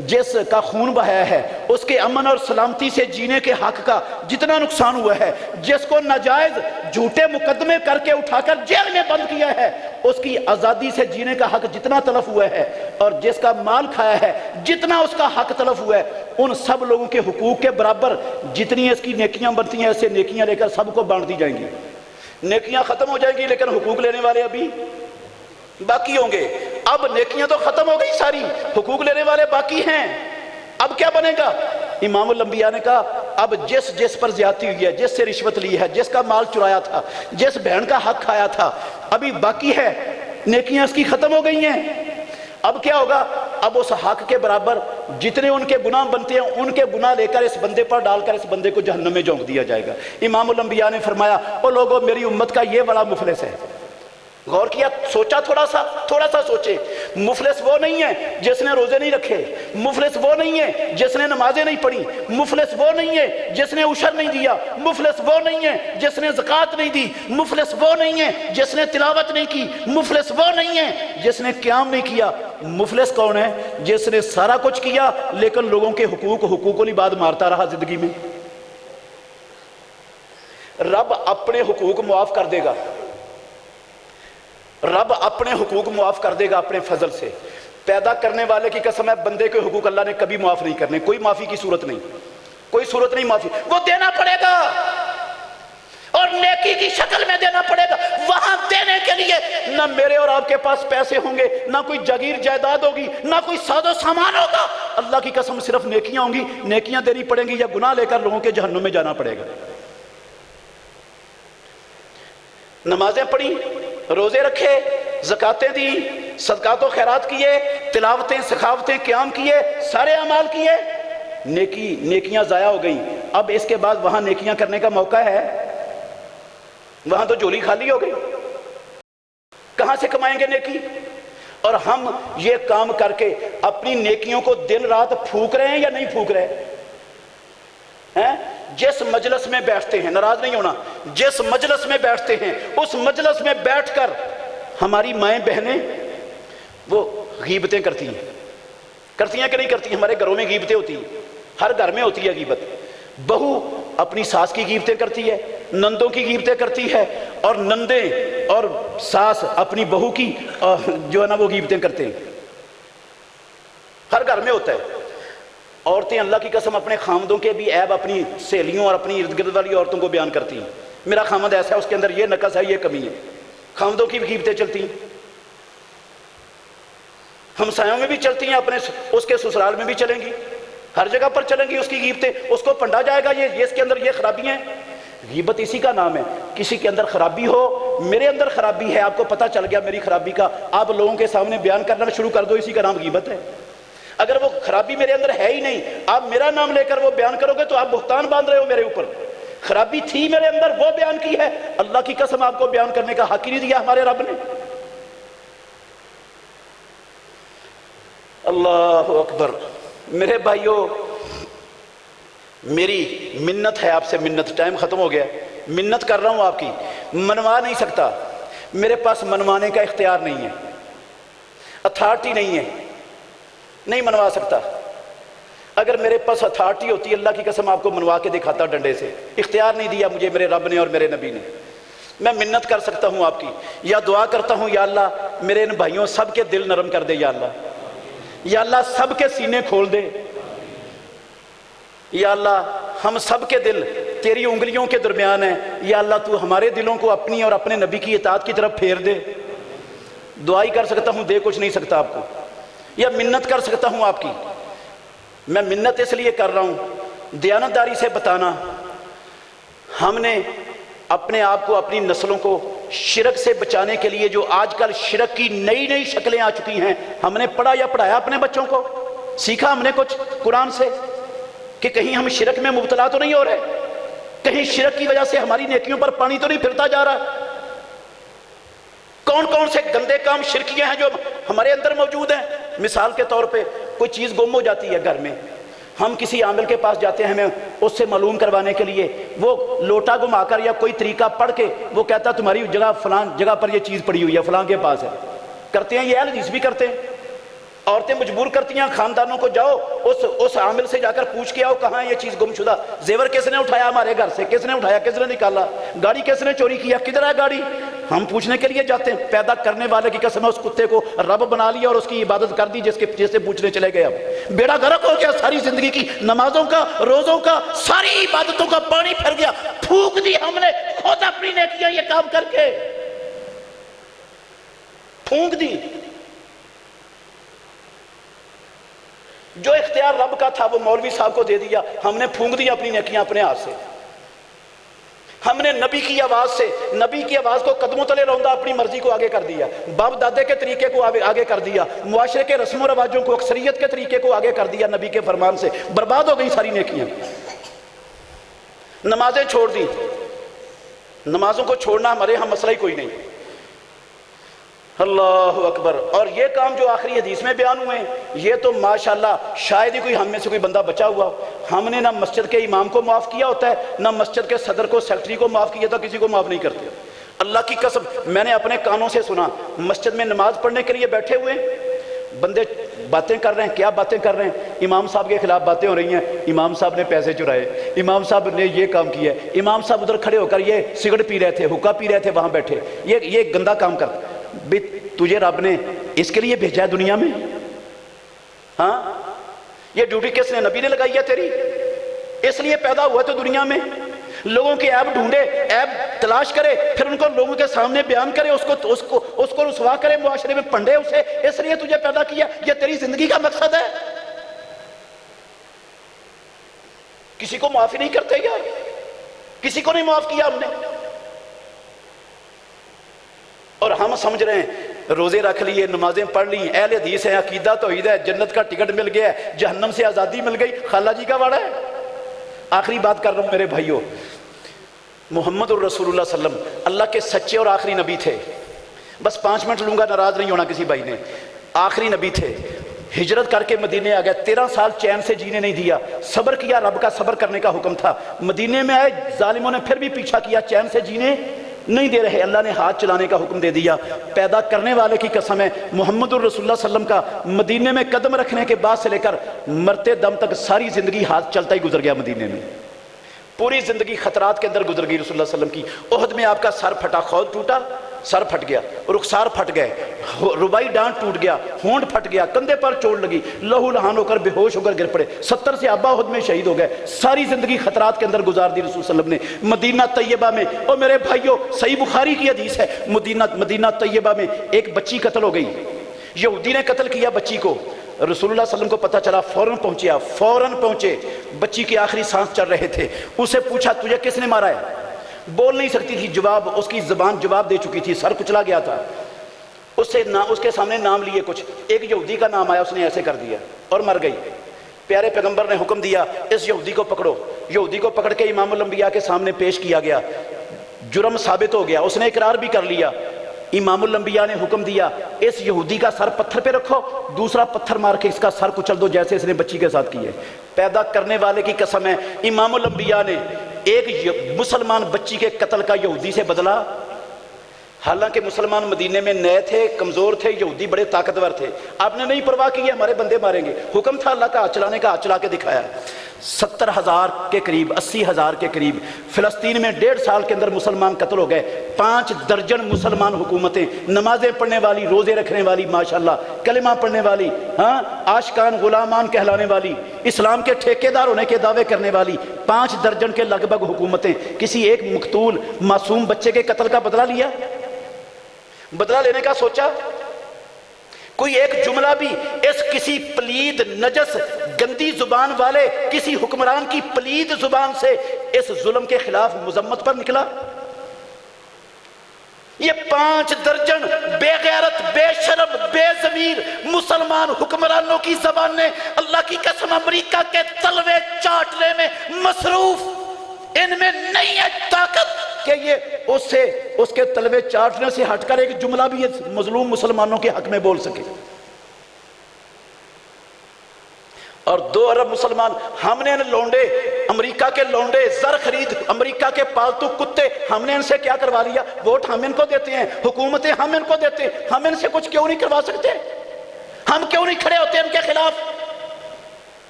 جس کا خون بہایا ہے اس کے امن اور سلامتی سے جینے کے حق کا جتنا نقصان ہوا ہے، جس کو ناجائز جھوٹے مقدمے کر کے اٹھا کر جیل میں بند کیا ہے اس کی آزادی سے جینے کا حق جتنا تلف ہوا ہے، اور جس کا مال کھایا ہے جتنا اس کا حق تلف ہوا ہے، ان سب لوگوں کے حقوق کے برابر جتنی اس کی نیکیاں بنتی ہیں ایسے نیکیاں لے کر سب کو بانٹ دی جائیں گی۔ نیکیاں ختم ہو جائیں گی لیکن حقوق لینے والے ابھی باقی ہوں گے۔ اب نیکیاں تو ختم ہو گئی ساری، حقوق لینے والے باقی ہیں۔ اب کیا بنے گا؟ امام الانبیاء نے کہا اب جس پر زیادتی ہوئی ہے، جس سے رشوت لی ہے، جس کا مال چرایا تھا، جس بہن کا حق کھایا تھا، ابھی باقی ہے، نیکیاں اس کی ختم ہو گئی ہیں۔ اب کیا ہوگا؟ اب اس حق کے برابر جتنے ان کے گناہ بنتے ہیں ان کے گناہ لے کر اس بندے پر ڈال کر اس بندے کو جہنم میں جھونک دیا جائے گا۔ امام الانبیاء نے فرمایا او لوگوں، میری امت کا یہ بڑا مفلس ہے۔ غور کیا؟ سوچا تھوڑا سا سوچے۔ مفلس وہ نہیں ہے جس نے روزے نہیں رکھے، مفلس وہ نہیں ہے جس نے نمازیں نہیں پڑھی، مفلس وہ نہیں ہے جس نے عشر نہیں دیا، مفلس وہ نہیں ہے جس نے زکوٰۃ نہیں دی، مفلس وہ نہیں ہے جس نے تلاوت نہیں کی، مفلس وہ نہیں ہے جس نے قیام نہیں کیا۔ مفلس کون ہے؟ جس نے سارا کچھ کیا لیکن لوگوں کے حقوق والی بات مارتا رہا زندگی میں۔ رب اپنے حقوق معاف کر دے گا، رب اپنے حقوق معاف کر دے گا اپنے فضل سے۔ پیدا کرنے والے کی قسم ہے بندے کے حقوق اللہ نے کبھی معاف نہیں کرنے، کوئی معافی کی صورت نہیں، کوئی صورت نہیں معافی، وہ دینا پڑے گا اور نیکی کی شکل میں دینا پڑے گا۔ وہاں دینے کے لیے نہ میرے اور آپ کے پاس پیسے ہوں گے، نہ کوئی جاگیر جائیداد ہوگی، نہ کوئی ساز و سامان ہوگا، اللہ کی قسم صرف نیکیاں ہوں گی، نیکیاں دینی پڑیں گی یا گناہ لے کر لوگوں کے جہنم میں جانا پڑے گا۔ نمازیں پڑھی، روزے رکھے، زکاتیں دی، صدقات و خیرات کیے، تلاوتیں، سخاوتیں، قیام کیے، سارے اعمال کیے، نیکیاں ضائع ہو گئیں۔ اب اس کے بعد وہاں نیکیاں کرنے کا موقع ہے؟ وہاں تو جھولی خالی ہو گئی، کہاں سے کمائیں گے نیکی؟ اور ہم یہ کام کر کے اپنی نیکیوں کو دن رات پھونک رہے ہیں یا نہیں پھونک رہے ہیں؟ جس مجلس میں بیٹھتے ہیں، ناراض نہیں ہونا، جس مجلس میں بیٹھتے ہیں اس مجلس میں بیٹھ کر ہماری مائیں بہنیں وہ غیبتیں کرتی ہیں کہ نہیں کرتی ہیں؟ ہمارے گھروں میں غیبتیں ہوتی ہیں، ہر گھر میں ہوتی ہے غیبت۔ بہو اپنی ساس کی غیبتیں کرتی ہے، نندوں کی غیبتیں کرتی ہے، اور نندیں اور ساس اپنی بہو کی جو ہے نا وہ غیبتیں کرتے ہیں، ہر گھر میں ہوتا ہے۔ عورتیں اللہ کی قسم اپنے خامدوں کے بھی عیب اپنی سہیلیوں اور اپنی ارد گرد والی عورتوں کو بیان کرتی ہیں، میرا خامد ایسا ہے، اس کے اندر یہ نقص ہے، یہ کمی ہے۔ خامدوں کی بھی غیبتیں چلتی ہیں، ہمسایوں میں بھی چلتی ہیں، اپنے اس کے سسرال میں بھی چلیں گی، ہر جگہ پر چلیں گی اس کی غیبتیں، اس کو پنڈا جائے گا یہ اس کے اندر یہ خرابیاں ہیں۔ غیبت اسی کا نام ہے، کسی کے اندر خرابی ہو، میرے اندر خرابی ہے، آپ کو پتہ چل گیا میری خرابی کا، آپ لوگوں کے سامنے بیان کرنا شروع کر دو، اسی کا نام غیبت ہے۔ اگر وہ خرابی میرے اندر ہے ہی نہیں، آپ میرا نام لے کر وہ بیان کرو گے تو آپ بہتان باندھ رہے ہو میرے اوپر۔ خرابی تھی میرے اندر، وہ بیان کی ہے، اللہ کی قسم آپ کو بیان کرنے کا حق ہی نہیں دیا ہمارے رب نے۔ اللہ اکبر۔ میرے بھائیوں، میری منت ہے آپ سے، منت، ٹائم ختم ہو گیا، منت کر رہا ہوں آپ کی، منوا نہیں سکتا، میرے پاس منوانے کا اختیار نہیں ہے، اتھارٹی نہیں ہے، نہیں منوا سکتا۔ اگر میرے پاس اتھارٹی ہوتی، اللہ کی قسم آپ کو منوا کے دکھاتا ڈنڈے سے، اختیار نہیں دیا مجھے میرے رب نے اور میرے نبی نے۔ میں منت کر سکتا ہوں آپ کی، یا دعا کرتا ہوں یا اللہ میرے ان بھائیوں سب کے دل نرم کر دے، یا اللہ سب کے سینے کھول دے، یا اللہ ہم سب کے دل تیری انگلیوں کے درمیان ہیں، یا اللہ تو ہمارے دلوں کو اپنی اور اپنے نبی کی اطاعت کی طرف پھیر دے۔ دعا ہی کر سکتا ہوں، دے کچھ نہیں سکتا آپ کو، یا منت کر سکتا ہوں آپ کی۔ میں منت اس لیے کر رہا ہوں، دیانتداری سے بتانا، ہم نے اپنے آپ کو، اپنی نسلوں کو شرک سے بچانے کے لیے جو آج کل شرک کی نئی نئی شکلیں آ چکی ہیں، ہم نے پڑھا یا پڑھایا اپنے بچوں کو؟ سیکھا ہم نے کچھ قرآن سے کہ کہیں ہم شرک میں مبتلا تو نہیں ہو رہے؟ کہیں شرک کی وجہ سے ہماری نیکیوں پر پانی تو نہیں پھرتا جا رہا؟ کون کون سے گندے کام شرکیہ ہیں جو ہمارے اندر موجود ہیں؟ مثال کے طور پہ کوئی چیز گم ہو جاتی ہے گھر میں، ہم کسی عامل کے پاس جاتے ہیں ہمیں اس سے معلوم کروانے کے لیے، وہ لوٹا گما کر یا کوئی طریقہ پڑھ کے وہ کہتا تمہاری جگہ فلان جگہ پر یہ چیز پڑی ہوئی ہے، فلان کے پاس ہے، کرتے ہیں یہ اہل حدیث بھی کرتے ہیں۔ عورتیں مجبور کرتی ہیں خاندانوں کو، جاؤ اس عامل سے جا کر پوچھ کے آؤ کہاں ہے یہ چیز گم شدہ، زیور کس نے اٹھایا ہمارے گھر سے، کس نے اٹھایا، کس نے نکالا، گاڑی کس نے چوری کیا، کدھر ہے گاڑی، ہم پوچھنے کے لیے جاتے ہیں۔ پیدا کرنے والے کی قسم ہے اس کتے کو رب بنا لیا اور اس کی عبادت کر دی جس سے پوچھنے چلے گئے، اب بیڑا غرق ہو گیا، ساری زندگی کی نمازوں کا، روزوں کا، ساری عبادتوں کا پانی پھر گیا، پھونک دی ہم نے خود اپنی نیکیاں یہ کام کر کے پھونک دی۔ جو اختیار رب کا تھا وہ مولوی صاحب کو دے دیا، ہم نے پھونک دیا اپنی نیکیاں اپنے ہاتھ سے۔ ہم نے نبی کی آواز سے، نبی کی آواز کو قدموں تلے روندا اپنی مرضی کو آگے کر دیا، باپ دادے کے طریقے کو آگے کر دیا، معاشرے کے رسم و رواجوں کو، اکثریت کے طریقے کو آگے کر دیا، نبی کے فرمان سے برباد ہو گئی ساری نیکیاں۔ نمازیں چھوڑ دی، نمازوں کو چھوڑنا ہمارے ہاں مسئلہ ہی کوئی نہیں۔ اللہ اکبر۔ اور یہ کام جو آخری حدیث میں بیان ہوئے ہیں، یہ تو ماشاءاللہ شاید ہی کوئی ہم میں سے کوئی بندہ بچا ہوا ہو۔ ہم نے نہ مسجد کے امام کو معاف کیا ہوتا ہے، نہ مسجد کے صدر کو، سیکٹری کو معاف کیا تھا، کسی کو معاف نہیں کرتے۔ اللہ کی قسم میں نے اپنے کانوں سے سنا، مسجد میں نماز پڑھنے کے لیے بیٹھے ہوئے بندے باتیں کر رہے ہیں، کیا باتیں کر رہے ہیں؟ امام صاحب کے خلاف باتیں ہو رہی ہیں، امام صاحب نے پیسے چرائے، امام صاحب نے یہ کام کیا ہے، امام صاحب ادھر کھڑے ہو کر یہ سگریٹ پی رہے تھے، حقہ پی رہے تھے وہاں بیٹھے، یہ گندا کام کرتے۔ بھی تجھے رب نے اس کے لیے بھیجا ہے دنیا میں؟ ہاں، یہ ڈیوٹی کس نے؟ نبی نے لگائی ہے تیری؟ اس لیے پیدا ہوا تو دنیا میں لوگوں کے عیب ڈھونڈے، عیب تلاش کرے، پھر ان کو لوگوں کے سامنے بیان کرے، اس کو رسوا کرے، معاشرے میں پنڈے اسے، اس لیے تجھے پیدا کیا۔ یہ تیری زندگی کا مقصد ہے؟ کسی کو معافی نہیں کرتے یار، کسی کو نہیں معاف کیا ہم نے، اور ہم سمجھ رہے ہیں روزے رکھ لیے، نمازیں پڑھ لی، اہل حدیث ہیں، عقیدہ توحید ہے، جنت کا ٹکٹ مل گیا ہے، جہنم سے آزادی مل گئی، خالہ جی کا واڑا ہے۔ آخری بات کر رہا ہوں میرے بھائیوں، محمد الرسول اللہ صلی اللہ علیہ وسلم اللہ کے سچے اور آخری نبی تھے۔ بس 5 منٹ لوں گا، ناراض نہیں ہونا کسی بھائی نے۔ آخری نبی تھے، ہجرت کر کے مدینے آ گیا، 13 سال چین سے جینے نہیں دیا، صبر کیا، رب کا صبر کرنے کا حکم تھا۔ مدینے میں آئے، ظالموں نے پھر بھی پیچھا کیا، چین سے جینے نہیں دے رہے، اللہ نے ہاتھ چلانے کا حکم دے دیا۔ پیدا کرنے والے کی قسم ہے، محمد الرسول اللہ صلی اللہ علیہ وسلم کا مدینے میں قدم رکھنے کے بعد سے لے کر مرتے دم تک ساری زندگی ہاتھ چلتا ہی گزر گیا مدینے میں، پوری زندگی خطرات کے اندر گزر گئی رسول اللہ صلی اللہ علیہ وسلم کی۔ احد میں آپ کا سر پھٹا، خود ٹوٹا، سر پھٹ گیا، رخسار پھٹ گئے، ربائی ڈانٹ ٹوٹ گیا، ہونٹ پھٹ گیا، کندھے پر چوٹ لگی، لہو لہان ہو کر بے ہوش ہو کر گر پڑے، 70 سے ابا احد میں شہید ہو گئے، ساری زندگی خطرات کے اندر گزار دی رسول صلی اللہ علیہ وسلم نے۔ مدینہ طیبہ میں، اور میرے بھائیو صحیح بخاری کی حدیث ہے، مدینہ طیبہ میں ایک بچی قتل ہو گئی، یہودی نے قتل کیا بچی کو، رسول اللہ صلی اللہ علیہ وسلم کو پتہ چلا، فوراً پہنچے، بچی کی آخری سانس چل رہے تھے، اسے پوچھا تجھے کس نے مارا ہے؟ بول نہیں سکتی تھی، جواب اس کی زبان جواب دے چکی تھی، سر کچلا گیا تھا، اس کے سامنے نام لیے کچھ، ایک یہودی کا نام آیا، اس نے ایسے کر دیا اور مر گئی۔ پیارے پیغمبر نے حکم دیا اس یہودی کو پکڑو، یہودی کو پکڑ کے امام الانبیاء کے سامنے پیش کیا گیا، جرم ثابت ہو گیا، اس نے اقرار بھی کر لیا۔ امام الانبیاء نے حکم دیا اس یہودی کا سر پتھر پہ رکھو، دوسرا پتھر مار کے اس کا سر کچل دو، جیسے اس نے بچی کے ساتھ کی ہے۔ پیدا کرنے والے کی قسم ہے، امام الانبیاء نے ایک مسلمان بچی کے قتل کا یہودی سے بدلا، حالانکہ مسلمان مدینے میں نئے تھے، کمزور تھے، یہودی بڑے طاقتور تھے، آپ نے نہیں پرواہ کی ہمارے بندے ماریں گے، حکم تھا اللہ کا، ہاتھ چلانے کا، ہاتھ چلا کے دکھایا۔ 70,000 کے قریب، 80,000 کے قریب فلسطین میں 1.5 سال کے اندر مسلمان قتل ہو گئے۔ 5 درجن مسلمان حکومتیں، نمازیں پڑھنے والی، روزے رکھنے والی، ماشاءاللہ کلمہ پڑھنے والی، عاشقان غلامان کہلانے والی، اسلام کے ٹھیکیدار ہونے کے دعوے کرنے والی 5 درجن کے لگ بھگ حکومتیں، کسی ایک مقتول معصوم بچے کے قتل کا بدلہ لیا؟ بدلہ لینے کا سوچا؟ کوئی ایک جملہ بھی اس کسی پلید نجس گندی زبان والے کسی حکمران کی پلید زبان سے اس ظلم کے خلاف مذمت پر نکلا؟ یہ 5 درجن بے غیرت، بے شرم، بے ضمیر مسلمان حکمرانوں کی زبان نے اللہ کی قسم امریکہ کے تلوے چاٹنے میں مصروف، ان میں نہیں ہے طاقت کہ یہ اس کے تلوے چاٹنے سے ہٹ کر ایک جملہ بھی مظلوم مسلمانوں کے حق میں بول سکے۔ اور 2 ارب مسلمان، ہم نے ان لونڈے، امریکہ کے لونڈے، زر خرید، امریکہ کے پالتو کتے، ہم نے ان سے کیا کروا لیا؟ ووٹ ہم ان کو دیتے ہیں، حکومتیں ہم ان کو دیتے ہیں، ہم ان سے کچھ کیوں نہیں کروا سکتے؟ ہم کیوں نہیں کھڑے ہوتے ان کے خلاف؟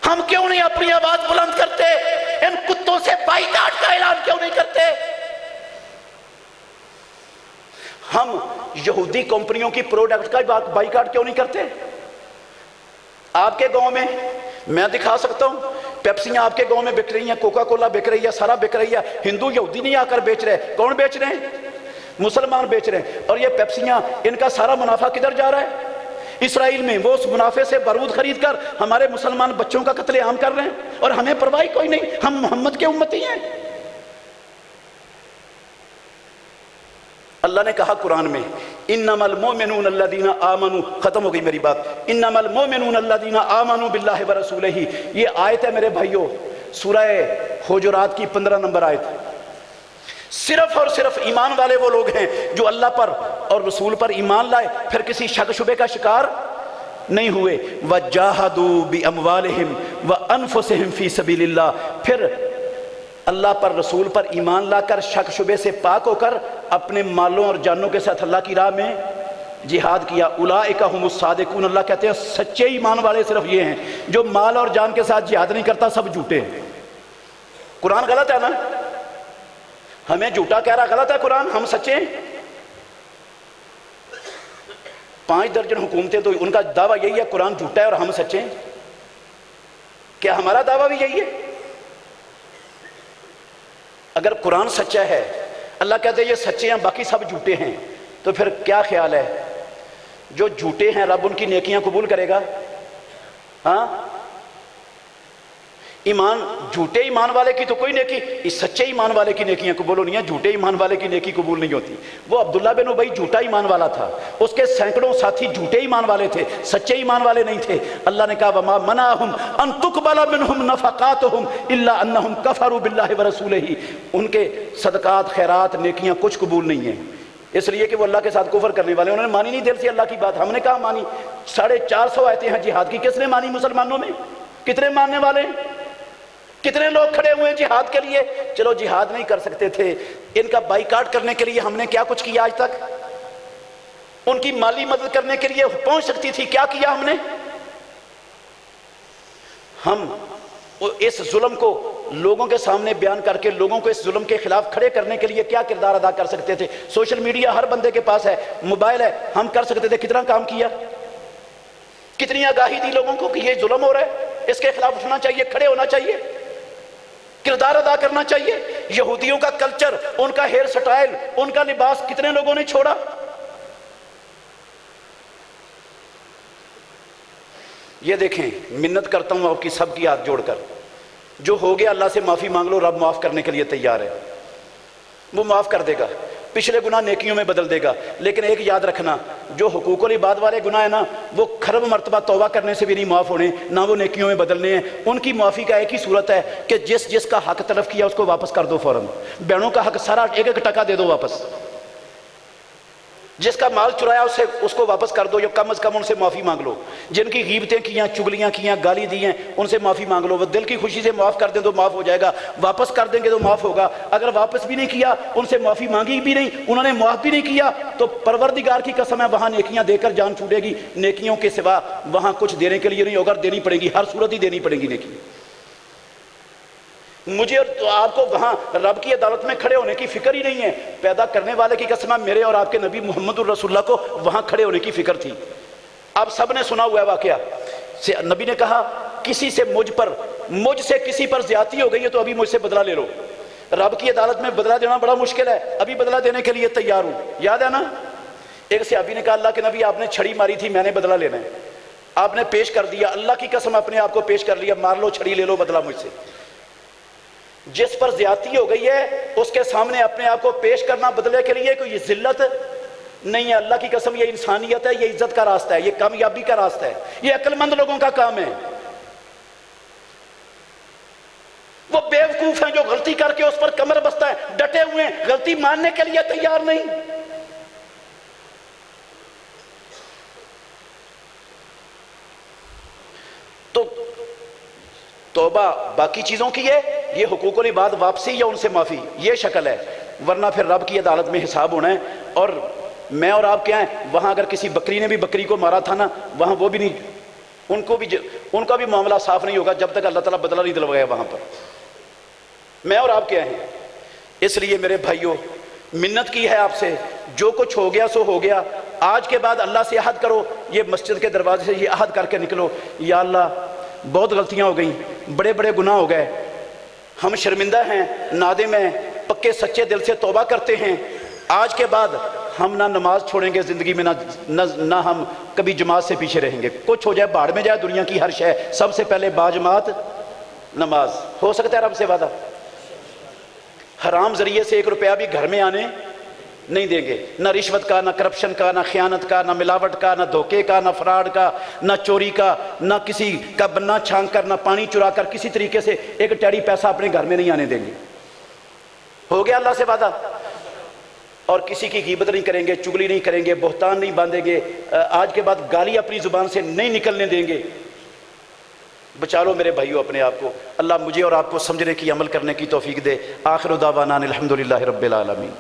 ہم کیوں نہیں اپنی آواز بلند کرتے؟ ان کتوں سے بائیکاٹ کا اعلان کیوں نہیں کرتے؟ ہم یہودی کمپنیوں کی پروڈکٹ کا بائیکاٹ کیوں نہیں کرتے؟ آپ کے گاؤں میں دکھا سکتا ہوں، پیپسیاں آپ کے گاؤں میں بک رہی ہیں، کوکا کولا بک رہی ہے، سارا بک رہی ہے، ہندو یہودی نہیں آ کر بیچ رہے، کون بیچ رہے ہیں؟ مسلمان بیچ رہے ہیں۔ اور یہ پیپسیاں، ان کا سارا منافع کدھر جا رہا ہے؟ اسرائیل میں، وہ اس منافع سے بارود خرید کر ہمارے مسلمان بچوں کا قتل عام کر رہے ہیں، اور ہمیں پرواہ کوئی نہیں، ہم محمد کے امتی ہیں۔ اللہ نے کہا قرآن میں انما المؤمنون الذین آمنوا، ختم ہو گئی میری بات، انما المؤمنون الذین آمنوا باللہ ورسولہ، یہ آیت ہے میرے بھائیو سورہ حجرات کی 15 نمبر آیت۔ صرف اور صرف ایمان والے وہ لوگ ہیں جو اللہ پر اور رسول پر ایمان لائے، پھر کسی شک شبے کا شکار نہیں ہوئے۔ وَجَاهَدُوا بِأَمْوَالِهِمْ وَأَنفُسِهِمْ فِي سَبِيلِ اللَّهِ، پھر اللہ پر رسول پر ایمان لا کر شک شبے سے پاک ہو کر اپنے مالوں اور جانوں کے ساتھ اللہ کی راہ میں جہاد کیا۔ اولئک هم الصادقون، اللہ کہتے ہیں سچے ایمان والے صرف یہ ہیں، جو مال اور جان کے ساتھ جہاد نہیں کرتا سب جھوٹے ہیں۔ قرآن غلط ہے نا؟ ہمیں جھوٹا کہہ رہا غلط ہے قرآن، ہم سچے ہیں؟ 5 درجن حکومتیں تو ان کا دعویٰ یہی ہے قرآن جھوٹا ہے اور ہم سچے ہیں، کیا ہمارا دعویٰ بھی یہی ہے؟ اگر قرآن سچا ہے، اللہ کہتے ہیں یہ سچے ہیں باقی سب جھوٹے ہیں، تو پھر کیا خیال ہے جو جھوٹے ہیں رب ان کی نیکیاں قبول کرے گا؟ ہاں، ایمان، جھوٹے ایمان والے کی تو کوئی نیکی، اس سچے ایمان والے کی نیکیاں قبول ہونی ہیں، جھوٹے ایمان والے کی نیکی قبول نہیں ہوتی۔ وہ عبداللہ بن ابی جھوٹا ایمان والا تھا، اس کے سینکڑوں ساتھی جھوٹے ایمان والے تھے، سچے ایمان والے نہیں تھے۔ اللہ نے کہا وما منعهم ان تقبل منهم نفقاتهم الا انهم كفروا بالله ورسوله، ان کے صدقات، خیرات، نیکیاں کچھ قبول نہیں ہیں، اس لیے کہ وہ اللہ کے ساتھ کفر کرنے والے، انہوں نے مانی نہیں دل سے اللہ کی بات، ہم نے کہا مانی، 450 آیتیں ہیں جہاد کی، کس نے مانی مسلمانوں میں؟ کتنے ماننے والے ہیں؟ کتنے لوگ کھڑے ہوئے ہیں جہاد کے لیے؟ چلو جہاد نہیں کر سکتے تھے، ان کا بائیکاٹ کرنے کے لیے ہم نے کیا کچھ کیا آج تک؟ ان کی مالی مدد کرنے کے لیے پہنچ سکتی تھی، کیا کیا ہم نے؟ ہم اس ظلم کو لوگوں کے سامنے بیان کر کے لوگوں کو اس ظلم کے خلاف کھڑے کرنے کے لیے کیا کردار ادا کر سکتے تھے؟ سوشل میڈیا ہر بندے کے پاس ہے، موبائل ہے، ہم کر سکتے تھے، کتنا کام کیا، کتنی آگاہی دی لوگوں کو کہ یہ ظلم ہو رہا ہے، اس کے خلاف اٹھنا چاہیے، کھڑے ہونا چاہیے، کردار ادا کرنا چاہیے۔ یہودیوں کا کلچر، ان کا ہیئر سٹائل، ان کا لباس کتنے لوگوں نے چھوڑا؟ یہ دیکھیں، منت کرتا ہوں آپ کی سب کی ہاتھ جوڑ کر، جو ہو گیا اللہ سے معافی مانگ لو، رب معاف کرنے کے لیے تیار ہے، وہ معاف کر دے گا، پچھلے گناہ نیکیوں میں بدل دے گا۔ لیکن ایک یاد رکھنا، جو حقوق العباد والے گناہ ہیں نا، وہ کھرب مرتبہ توبہ کرنے سے بھی نہیں معاف ہونے، نہ وہ نیکیوں میں بدلنے ہیں۔ ان کی معافی کا ایک ہی صورت ہے کہ جس کا حق تلف کیا اس کو واپس کر دو فوراً، بہنوں کا حق سارا 1-1 ٹکا دے دو واپس، جس کا مال چرایا اس کو واپس کر دو، یا کم از کم ان سے معافی مانگ لو۔ جن کی غیبتیں کیاں، چگلیاں کیاں، گالی دی ہیں، ان سے معافی مانگ لو، وہ دل کی خوشی سے معاف کر دیں تو معاف ہو جائے گا، واپس کر دیں گے تو معاف ہوگا۔ اگر واپس بھی نہیں کیا، ان سے معافی مانگی بھی نہیں، انہوں نے معاف بھی نہیں کیا، تو پروردگار کی قسم ہے وہاں نیکیاں دے کر جان چھوٹے گی، نیکیوں کے سوا وہاں کچھ دینے کے لیے نہیں ہوگا، دینی پڑے گی، ہر صورت ہی دینی پڑے گی نیکی۔ مجھے اور آپ کو وہاں رب کی عدالت میں کھڑے ہونے کی فکر ہی نہیں ہے۔ پیدا کرنے والے کی قسم ہے، میرے اور آپ کے نبی محمد الرسول اللہ کو وہاں کھڑے ہونے کی فکر تھی۔ آپ سب نے سنا ہوا ہے واقعہ، نبی نے کہا کسی سے مجھ سے کسی پر زیادتی ہو گئی ہے تو ابھی مجھ سے بدلہ لے لو۔ رب کی عدالت میں بدلہ دینا بڑا مشکل ہے، ابھی بدلہ دینے کے لیے تیار ہوں۔ یاد ہے نا، ایک صحابی نے کہا اللہ کے نبی آپ نے چھڑی ماری تھی، میں نے بدلہ لینا ہے۔ آپ نے پیش کر دیا، اللہ کی قسم اپنے آپ کو پیش کر لیا، مار لو چھڑی، لے لو بدلہ مجھ سے۔ جس پر زیادتی ہو گئی ہے اس کے سامنے اپنے آپ کو پیش کرنا بدلے کے لیے کوئی ذلت نہیں ہے، اللہ کی قسم یہ انسانیت ہے، یہ عزت کا راستہ ہے، یہ کامیابی کا راستہ ہے، یہ عقل مند لوگوں کا کام ہے۔ وہ بیوقوف ہیں جو غلطی کر کے اس پر کمر بستہ ہے، ڈٹے ہوئے ہیں، غلطی ماننے کے لیے تیار نہیں۔ تو توبہ باقی چیزوں کی ہے، یہ حقوق العباد واپسی یا ان سے معافی، یہ شکل ہے، ورنہ پھر رب کی عدالت میں حساب ہونا ہے۔ اور میں اور آپ کیا ہیں، وہاں اگر کسی بکری نے بھی بکری کو مارا تھا نا، وہاں وہ بھی نہیں، ان کا بھی معاملہ صاف نہیں ہوگا جب تک اللہ تعالیٰ بدلہ نہیں دلوایا وہاں پر۔ میں اور آپ کیا ہیں، اس لیے میرے بھائیوں منت کی ہے آپ سے، جو کچھ ہو گیا سو ہو گیا، آج کے بعد اللہ سے عہد کرو، یہ مسجد کے دروازے سے یہ عہد کر کے نکلو، یا اللہ بہت غلطیاں ہو گئیں، بڑے بڑے گناہ ہو گئے، ہم شرمندہ ہیں، نادم ہیں، پکے سچے دل سے توبہ کرتے ہیں، آج کے بعد ہم نہ نماز چھوڑیں گے زندگی میں، نہ ہم کبھی جماعت سے پیچھے رہیں گے، کچھ ہو جائے بھاڑ میں جائے دنیا کی ہر شے، سب سے پہلے باجماعت نماز۔ ہو سکتا ہے رب سے وعدہ؟ حرام ذریعے سے 1 روپیہ بھی گھر میں آنے نہیں دیں گے، نہ رشوت کا، نہ کرپشن کا، نہ خیانت کا، نہ ملاوٹ کا، نہ دھوکے کا، نہ فراڈ کا، نہ چوری کا، نہ کسی کا بننا چھانک کر، نہ پانی چرا کر، کسی طریقے سے ایک ٹیڑی پیسہ اپنے گھر میں نہیں آنے دیں گے۔ ہو گیا اللہ سے وعدہ؟ اور کسی کی غیبت نہیں کریں گے، چگلی نہیں کریں گے، بہتان نہیں باندھیں گے، آج کے بعد گالی اپنی زبان سے نہیں نکلنے دیں گے۔ بچا لو میرے بھائیوں اپنے آپ کو، اللہ مجھے اور آپ کو سمجھنے کی، عمل کرنے کی توفیق دے۔ آخر دعوانا الحمدللہ رب العالمین۔